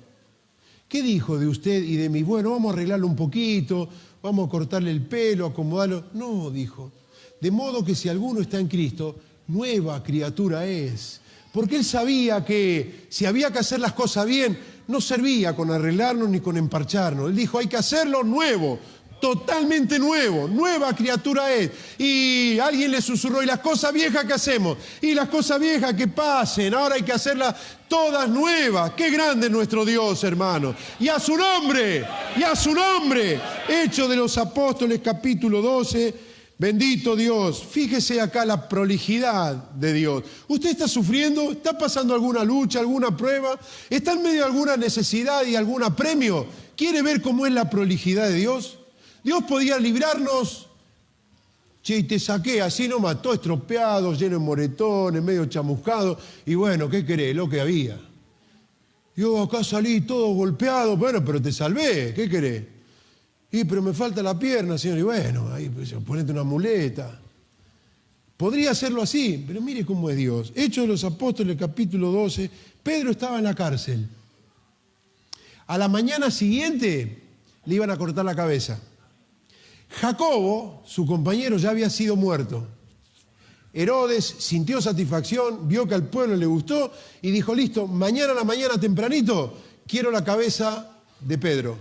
A: ¿Qué dijo de usted y de mí? Bueno, vamos a arreglarlo un poquito, vamos a cortarle el pelo, acomodarlo. No, dijo, de modo que si alguno está en Cristo, nueva criatura es. Porque él sabía que si había que hacer las cosas bien, no servía con arreglarnos ni con emparcharnos. Él dijo, hay que hacerlo nuevo, totalmente nuevo, nueva criatura es. Y alguien le susurró, ¿y las cosas viejas qué hacemos? Y las cosas viejas que pasen, ahora hay que hacerlas todas nuevas. Qué grande es nuestro Dios, hermano. Y a su nombre, Hechos de los Apóstoles, capítulo 12, bendito Dios. Fíjese acá la prolijidad de Dios. ¿Usted está sufriendo? ¿Está pasando alguna lucha, alguna prueba? ¿Está en medio de alguna necesidad y algún apremio? ¿Quiere ver cómo es la prolijidad de Dios? Dios podía librarnos, che, y te saqué así nomás, todo estropeado, lleno de moretones, medio chamuscado, y bueno, ¿qué querés? Lo que había. Yo acá salí todo golpeado, bueno, pero te salvé, ¿qué querés? Y pero me falta la pierna, Señor, y bueno, ahí pues, ponete una muleta. Podría hacerlo así, pero mire cómo es Dios. Hechos de los Apóstoles, capítulo 12, Pedro estaba en la cárcel. A la mañana siguiente le iban a cortar la cabeza. Jacobo, su compañero, ya había sido muerto. Herodes sintió satisfacción, vio que al pueblo le gustó y dijo, listo, mañana a la mañana tempranito quiero la cabeza de Pedro.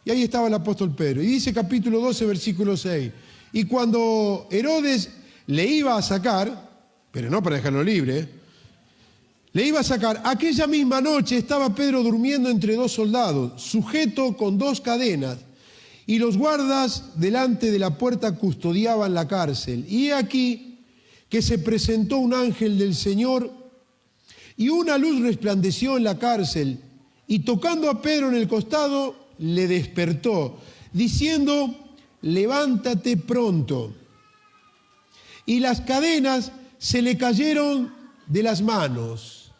A: Y ahí estaba el apóstol Pedro. Y dice capítulo 12, versículo 6. Y cuando Herodes le iba a sacar, pero no para dejarlo libre, le iba a sacar, aquella misma noche estaba Pedro durmiendo entre dos soldados, sujeto con dos cadenas. Y los guardas delante de la puerta custodiaban la cárcel. Y he aquí que se presentó un ángel del Señor y una luz resplandeció en la cárcel. Y tocando a Pedro en el costado, le despertó, diciendo, levántate pronto. Y las cadenas se le cayeron de las manos.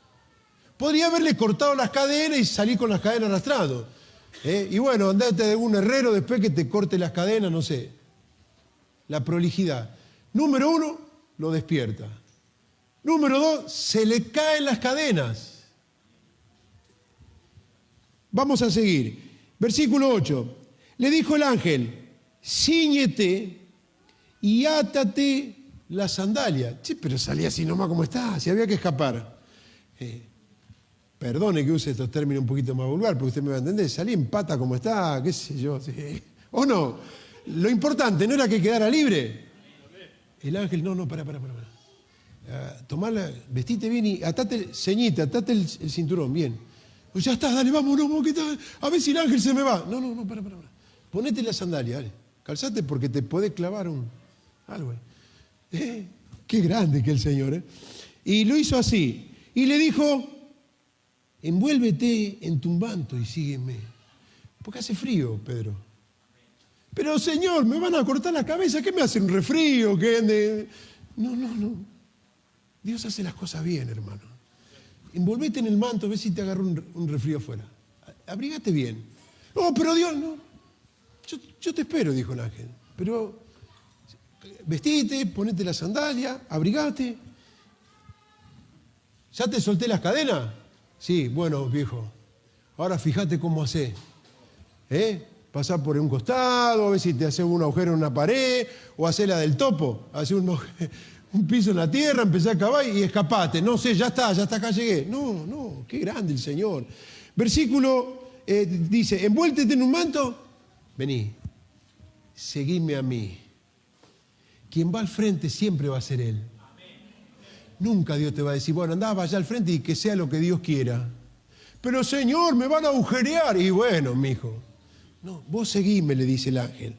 A: Podría haberle cortado las cadenas y salir con las cadenas arrastrando. Y bueno, andate de un herrero después que te corte las cadenas, no sé. La prolijidad. Número 1, lo despierta. Número 2, se le caen las cadenas. Vamos a seguir. Versículo 8. Le dijo el ángel, cíñete y átate la sandalia. Che, pero salía así nomás como está, si había que escapar. Perdone que use estos términos un poquito más vulgar, porque usted me va a entender. Salí en pata como está, qué sé yo. ¿Sí? ¿O no? Lo importante no era que quedara libre. El ángel, no, para. Tomala, vestite bien y atate, ceñite, atate el cinturón, bien. Pues ya está, dale, vámonos, a ver si el ángel se me va. No, para. Ponete la sandalia, dale. Calzate porque te podés clavar algo. Qué grande que el Señor, ¿eh? Y lo hizo así. Y le dijo, envuélvete en tu manto y sígueme. Porque hace frío, Pedro. Pero, Señor, me van a cortar la cabeza. ¿Qué me hace un resfrío? No. Dios hace las cosas bien, hermano. Envolvete en el manto, a ver si te agarra un resfrío afuera. Abrígate bien. No, pero Dios, no. Yo te espero, dijo el ángel. Pero vestite, ponete la sandalia, abrigate. ¿Ya te solté las cadenas? Sí, bueno, viejo. Ahora fíjate cómo hacés. Pasar por un costado, a ver si te hace un agujero en una pared, o hacer la del topo, hacer un piso en la tierra, empezar a cavar y escapate. No sé, ya está, acá llegué. No, qué grande el Señor. Versículo dice, envuéltete en un manto, vení, seguime a mí. Quien va al frente siempre va a ser Él. Nunca Dios te va a decir, bueno, andá, vaya al frente y que sea lo que Dios quiera. Pero Señor, me van a agujerear. Y bueno, mijo, no, vos seguime, le dice el ángel.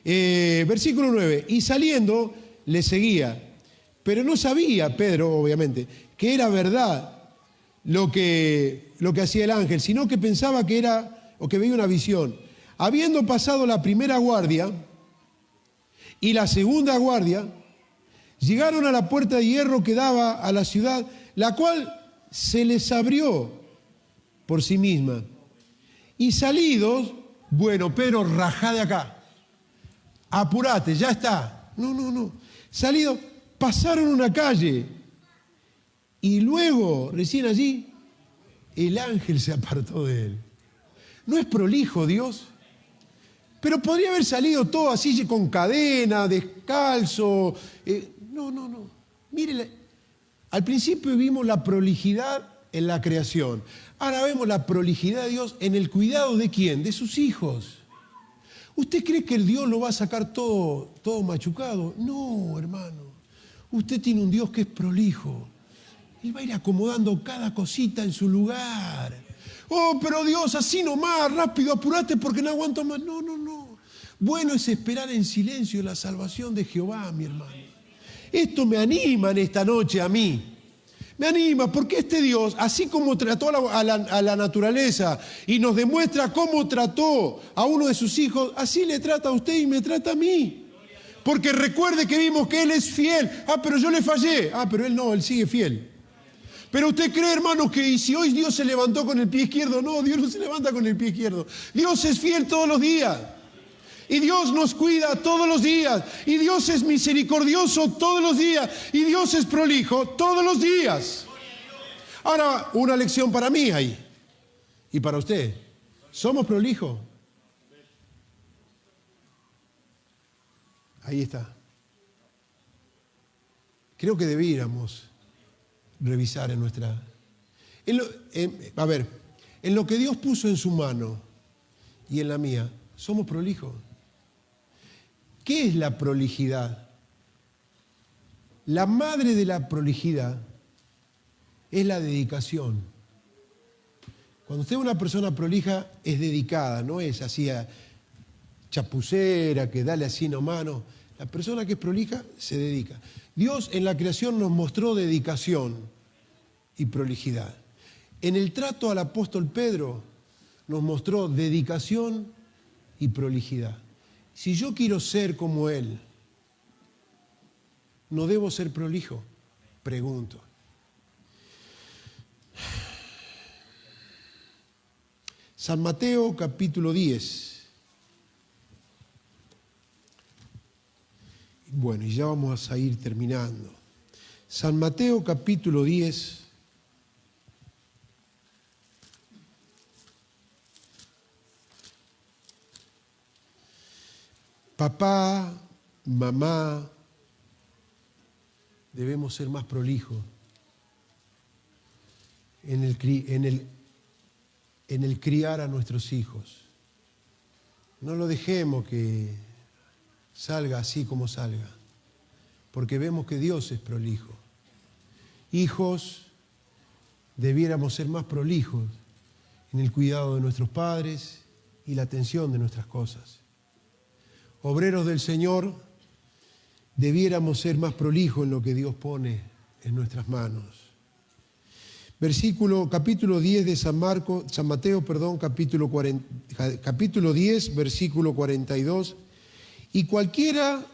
A: Versículo 9, y saliendo le seguía. Pero no sabía Pedro, obviamente, que era verdad lo que hacía el ángel, sino que pensaba que era, o que veía una visión. Habiendo pasado la primera guardia y la segunda guardia, llegaron a la puerta de hierro que daba a la ciudad, la cual se les abrió por sí misma. Y salidos, bueno, Pedro, rajá de acá. Apurate, ya está. No. Salidos, pasaron una calle. Y luego, recién allí, el ángel se apartó de él. ¿No es prolijo Dios? Pero podría haber salido todo así con cadena, descalzo. No. Mire, al principio vimos la prolijidad en la creación. Ahora vemos la prolijidad de Dios en el cuidado ¿de quién? De sus hijos. ¿Usted cree que el Dios lo va a sacar todo machucado? No, hermano. Usted tiene un Dios que es prolijo. Él va a ir acomodando cada cosita en su lugar. Oh, pero Dios, así nomás, rápido, apurate porque no aguanto más. No. Bueno es esperar en silencio la salvación de Jehová, mi hermano. Esto me anima en esta noche a mí. Me anima porque este Dios, así como trató a la naturaleza y nos demuestra cómo trató a uno de sus hijos, así le trata a usted y me trata a mí. Porque recuerde que vimos que Él es fiel. Pero yo le fallé. Pero Él no, Él sigue fiel. Pero usted cree, hermanos, que si hoy Dios se levantó con el pie izquierdo, no, Dios no se levanta con el pie izquierdo. Dios es fiel todos los días. Y Dios nos cuida todos los días. Y Dios es misericordioso todos los días. Y Dios es prolijo todos los días. Ahora, una lección para mí ahí. Y para usted. ¿Somos prolijos? Ahí está. Creo que debiéramos revisar en nuestra... en lo que Dios puso en su mano y en la mía, ¿somos prolijos? ¿Qué es la prolijidad? La madre de la prolijidad es la dedicación. Cuando usted es una persona prolija, es dedicada, no es así chapucera, que dale así nomás, no. La persona que es prolija se dedica. Dios en la creación nos mostró dedicación y prolijidad. En el trato al apóstol Pedro nos mostró dedicación y prolijidad. Si yo quiero ser como él, ¿no debo ser prolijo? Pregunto. San Mateo capítulo 10. Bueno, y ya vamos a ir terminando. San Mateo capítulo 10. Papá, mamá, debemos ser más prolijos en el criar a nuestros hijos. No lo dejemos que salga así como salga, porque vemos que Dios es prolijo. Hijos, debiéramos ser más prolijos en el cuidado de nuestros padres y la atención de nuestras cosas. Obreros del Señor, debiéramos ser más prolijos en lo que Dios pone en nuestras manos. Capítulo 10 de San Mateo, capítulo 10, versículo 42. Y cualquiera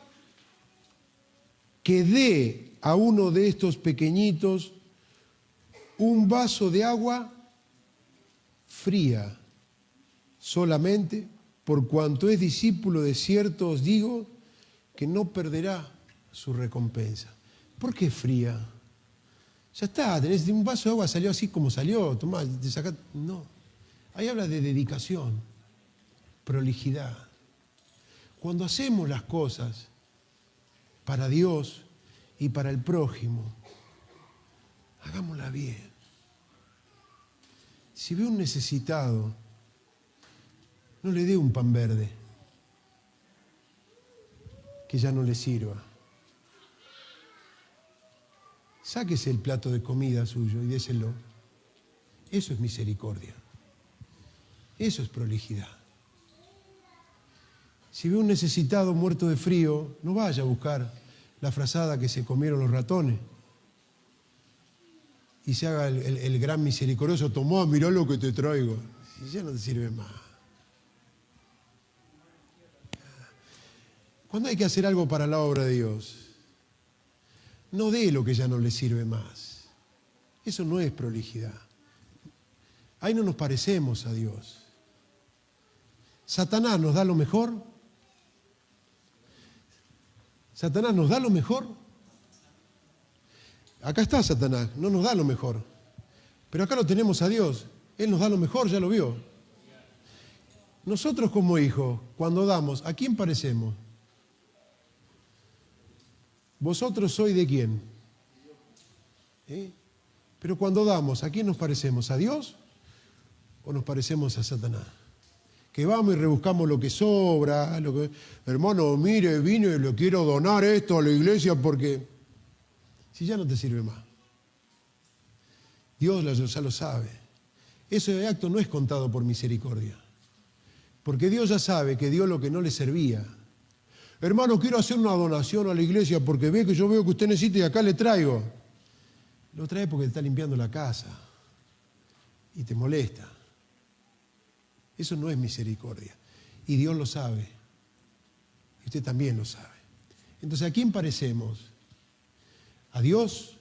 A: que dé a uno de estos pequeñitos un vaso de agua fría solamente, por cuanto es discípulo de cierto os digo que no perderá su recompensa. ¿Por qué fría? Ya está, tenés un vaso de agua, salió así como salió, tomá, te sacás. No, ahí habla de dedicación, prolijidad. Cuando hacemos las cosas para Dios y para el prójimo, hagámosla bien. Si ve un necesitado, no le dé un pan verde que ya no le sirva. Sáquese el plato de comida suyo y déselo. Eso es misericordia. Eso es prolijidad. Si ve un necesitado muerto de frío, no vaya a buscar la frazada que se comieron los ratones y se haga el gran misericordioso. Tomá, mirá lo que te traigo. Y ya no te sirve más. Cuando hay que hacer algo para la obra de Dios, no dé lo que ya no le sirve más. Eso no es prolijidad. Ahí no nos parecemos a Dios. ¿Satanás nos da lo mejor? ¿Satanás nos da lo mejor? Acá está Satanás, no nos da lo mejor. Pero acá lo tenemos a Dios. Él nos da lo mejor, ya lo vio. Nosotros como hijos, cuando damos, ¿a quién parecemos? ¿Vosotros sois de quién? Pero cuando damos, ¿a quién nos parecemos? ¿A Dios o nos parecemos a Satanás? Que vamos y rebuscamos lo que sobra, hermano, mire, vino y le quiero donar esto a la iglesia porque si ya no te sirve más. Dios ya lo sabe. Ese acto no es contado por misericordia, porque Dios ya sabe que dio lo que no le servía. Hermano, quiero hacer una donación a la iglesia porque yo veo que usted necesita y acá le traigo. Lo trae porque te está limpiando la casa y te molesta. Eso no es misericordia. Y Dios lo sabe. Y usted también lo sabe. Entonces, ¿a quién parecemos? ¿A Dios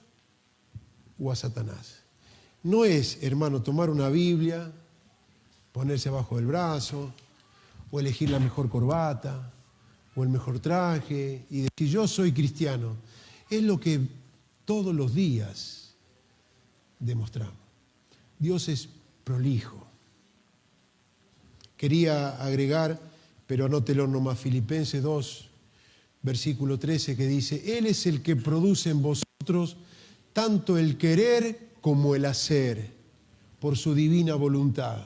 A: o a Satanás? No es, hermano, tomar una Biblia, ponerse abajo del brazo, o elegir la mejor corbata, o el mejor traje, y decir, yo soy cristiano. Es lo que todos los días demostramos. Dios es prolijo. Quería agregar, pero anótelo nomás, Filipenses 2, versículo 13, que dice, Él es el que produce en vosotros tanto el querer como el hacer, por su divina voluntad.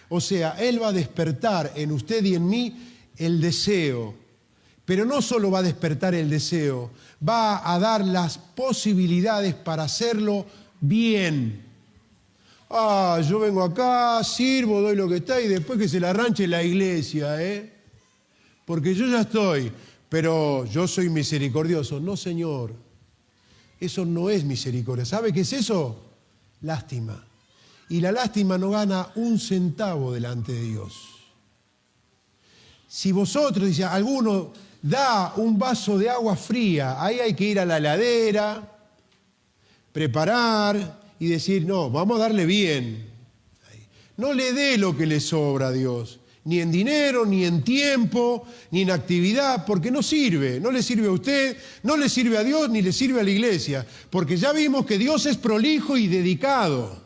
A: O sea, Él va a despertar en usted y en mí el deseo, pero no solo va a despertar el deseo, va a dar las posibilidades para hacerlo bien. Yo vengo acá, sirvo, doy lo que está y después que se la arranche la iglesia, porque yo ya estoy, pero yo soy misericordioso. No, Señor, eso no es misericordia. ¿Sabe qué es eso? Lástima. Y la lástima no gana un centavo delante de Dios. Si vosotros, dice, alguno da un vaso de agua fría, ahí hay que ir a la heladera, preparar y decir, no, vamos a darle bien. No le dé lo que le sobra a Dios, ni en dinero, ni en tiempo, ni en actividad, porque no sirve. No le sirve a usted, no le sirve a Dios, ni le sirve a la iglesia, porque ya vimos que Dios es prolijo y dedicado.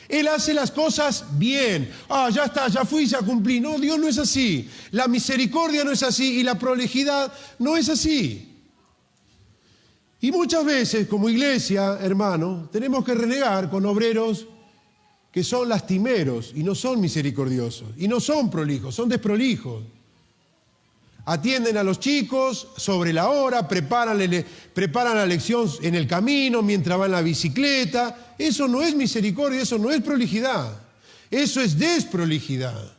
A: Él hace las cosas bien. Ya está, ya fui, ya cumplí. No, Dios no es así. La misericordia no es así y la prolijidad no es así. Y muchas veces, como iglesia, hermano, tenemos que renegar con obreros que son lastimeros y no son misericordiosos. Y no son prolijos, son desprolijos. Atienden a los chicos sobre la hora, preparan la lección en el camino, mientras va en la bicicleta. Eso no es misericordia, eso no es prolijidad. Eso es desprolijidad.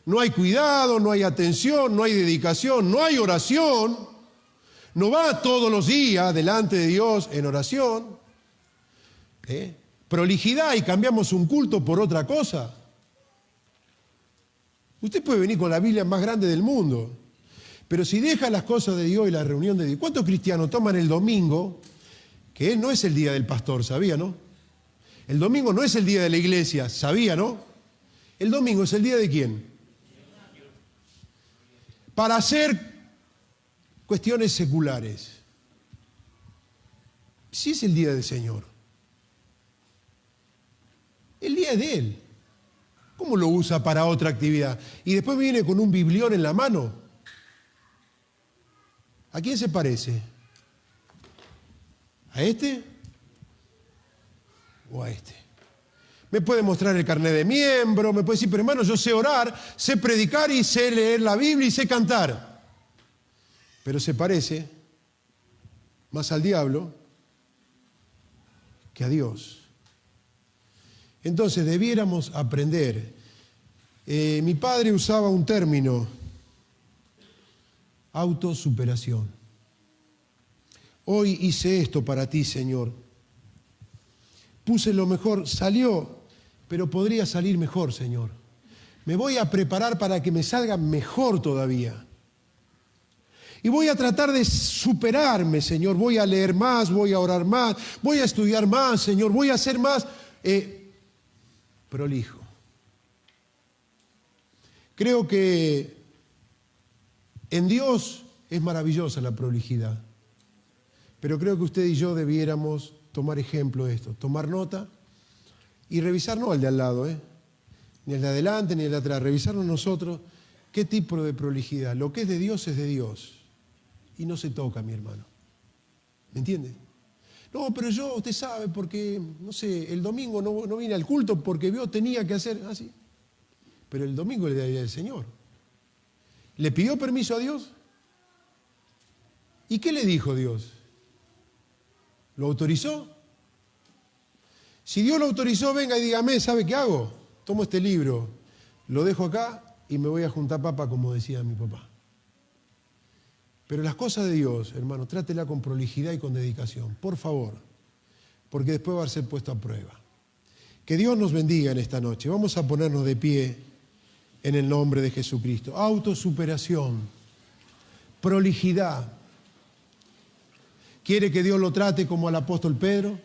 A: No hay cuidado, no hay atención, no hay dedicación, no hay oración. No va todos los días delante de Dios en oración. Prolijidad y cambiamos un culto por otra cosa. Usted puede venir con la Biblia más grande del mundo, pero si deja las cosas de Dios y la reunión de Dios. ¿Cuántos cristianos toman el domingo, que no es el día del pastor, sabía, no? El domingo no es el día de la iglesia, sabía, ¿no? El domingo es el día de ¿quién? Para hacer cuestiones seculares. Sí es el día del Señor. El día es de Él. ¿Cómo lo usa para otra actividad? Y después viene con un biblión en la mano. ¿A quién se parece? ¿A este? ¿O a este? Me puede mostrar el carnet de miembro, me puede decir, pero hermano, yo sé orar, sé predicar y sé leer la Biblia y sé cantar. Pero se parece más al diablo que a Dios. Entonces debiéramos aprender. Mi padre usaba un término, autosuperación. Hoy hice esto para ti, Señor. Puse lo mejor, salió, pero podría salir mejor, Señor. Me voy a preparar para que me salga mejor todavía. Y voy a tratar de superarme, Señor. Voy a leer más, voy a orar más, voy a estudiar más, Señor. Voy a ser más prolijo. Creo que en Dios es maravillosa la prolijidad. Pero creo que usted y yo debiéramos tomar ejemplo de esto, tomar nota y revisar, no al de al lado, ni el de adelante, ni el de atrás. Revisarnos nosotros qué tipo de prolijidad. Lo que es de Dios es de Dios. Y no se toca, mi hermano. ¿Me entiende? No, pero yo, usted sabe, porque, no sé, el domingo no vine al culto porque yo tenía que hacer así. Pero el domingo es el día del Señor. ¿Le pidió permiso a Dios? ¿Y qué le dijo Dios? ¿Lo autorizó? Si Dios lo autorizó, venga y dígame, ¿sabe qué hago? Tomo este libro, lo dejo acá y me voy a juntar papa, como decía mi papá. Pero las cosas de Dios, hermano, trátela con prolijidad y con dedicación, por favor, porque después va a ser puesto a prueba. Que Dios nos bendiga en esta noche. Vamos a ponernos de pie en el nombre de Jesucristo. Autosuperación, prolijidad. ¿Quiere que Dios lo trate como al apóstol Pedro?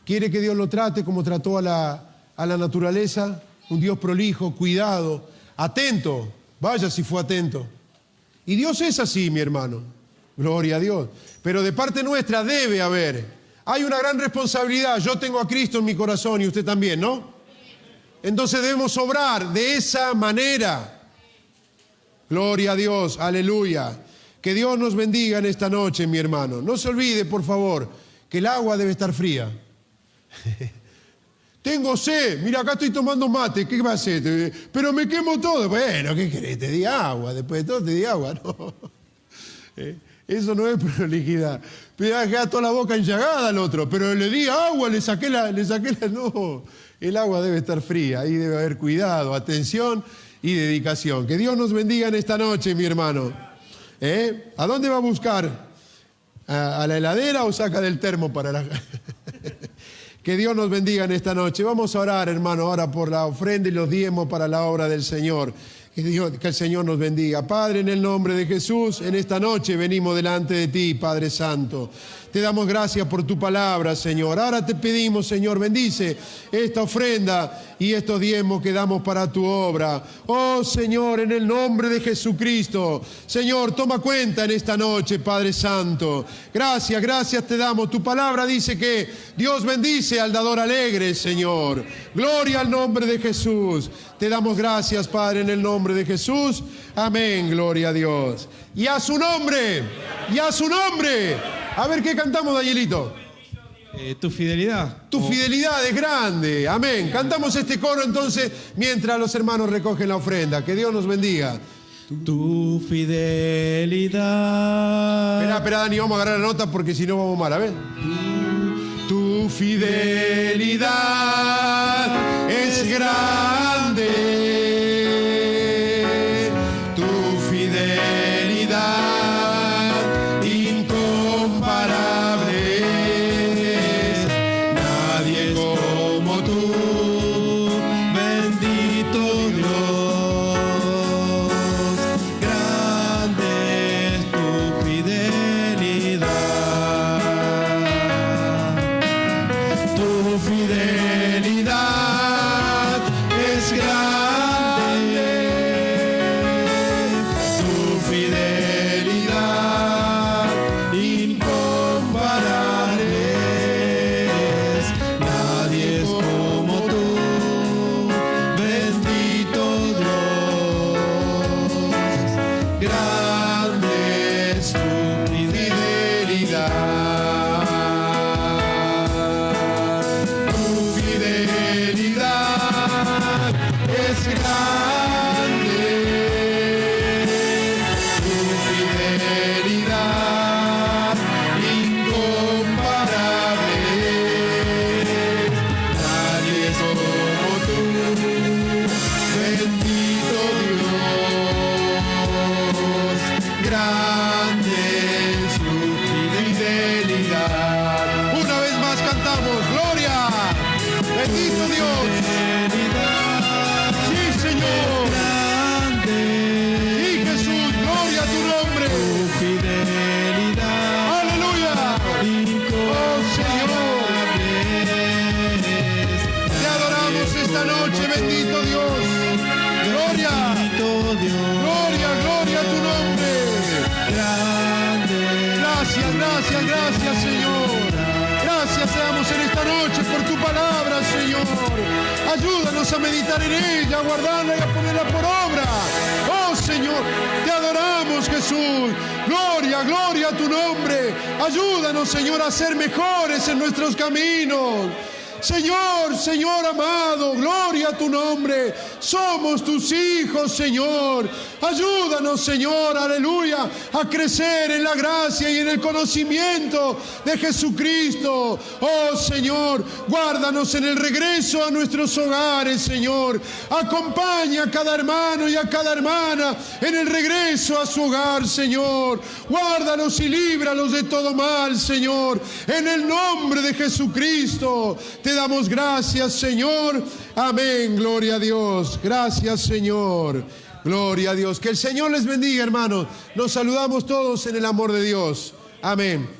A: ¿Quiere que Dios lo trate como trató a la naturaleza? Un Dios prolijo, cuidado, atento. Vaya si fue atento. Y Dios es así, mi hermano. Gloria a Dios. Pero de parte nuestra debe haber. Hay una gran responsabilidad. Yo tengo a Cristo en mi corazón y usted también, ¿no? Entonces debemos obrar de esa manera. Gloria a Dios. Aleluya. Que Dios nos bendiga en esta noche, mi hermano. No se olvide, por favor, que el agua debe estar fría. Tengo sed, mira, acá estoy tomando mate, ¿qué va a hacer? Pero me quemo todo. Bueno, ¿qué querés? Te di agua, después de todo te di agua, no. Eso no es prolijidad. Pero toda la boca enllagada al otro, pero le di agua, le saqué la... No, el agua debe estar fría, ahí debe haber cuidado, atención y dedicación. Que Dios nos bendiga en esta noche, mi hermano. ¿A dónde va a buscar? ¿A la heladera o saca del termo para la...? Que Dios nos bendiga en esta noche. Vamos a orar, hermano, ahora por la ofrenda y los diezmos para la obra del Señor. Que el Señor nos bendiga. Padre, en el nombre de Jesús, en esta noche venimos delante de ti, Padre Santo. Te damos gracias por tu palabra, Señor. Ahora te pedimos, Señor, bendice esta ofrenda y estos diezmos que damos para tu obra. Oh, Señor, en el nombre de Jesucristo. Señor, toma cuenta en esta noche, Padre Santo. Gracias, gracias te damos. Tu palabra dice que Dios bendice al dador alegre, Señor. Gloria al nombre de Jesús. Te damos gracias, Padre, en el nombre de Jesús. Amén, gloria a Dios. Y a su nombre, y a su nombre. A ver qué cantamos, Danielito.
B: Tu fidelidad.
A: Tu fidelidad es grande. Amén. Cantamos este coro entonces mientras los hermanos recogen la ofrenda. Que Dios nos bendiga.
B: Tu fidelidad.
A: Espera, Dani, vamos a agarrar la nota porque si no vamos mal. A ver. Tu fidelidad es grande. Tu fidelidad incomparable. Nadie como tú, bendito Dios. Grande es tu fidelidad. Tu fidelidad es grande. Tu fidelidad incomparable. Nadie es como tú, bendito Dios. Grande es tu fidelidad. Tu fidelidad es grande. Tu fidelidad incomparable. Nadie es como tú, bendito Dios. Grande es tu fidelidad. Una vez más cantamos, gloria. Bendito Dios. Sí, Señor. Sí, Jesús, gloria a tu nombre. Aleluya. Oh, Señor. Te adoramos esta noche, bendito Dios. Gloria. Gloria, gloria a tu nombre. Gracias, gracias, gracias, Señor. Gracias seamos en esta noche por tu palabra, Señor. Ayúdanos a meditar en ella, a guardarla y a ponerla por obra. Oh, Señor, te adoramos, Jesús. Gloria, gloria a tu nombre. Ayúdanos, Señor, a ser mejores en nuestros caminos. Señor, Señor amado, gloria a tu nombre. Somos tus hijos, Señor. Ayúdanos, Señor, aleluya, a crecer en la gracia y en el conocimiento de Jesucristo. Oh, Señor, guárdanos en el regreso a nuestros hogares, Señor. Acompaña a cada hermano y a cada hermana en el regreso a su hogar, Señor. Guárdalos y líbralos de todo mal, Señor. En el nombre de Jesucristo te damos gracias, Señor. Amén, gloria a Dios. Gracias, Señor. Gloria a Dios. Que el Señor les bendiga, hermanos. Nos saludamos todos en el amor de Dios. Amén.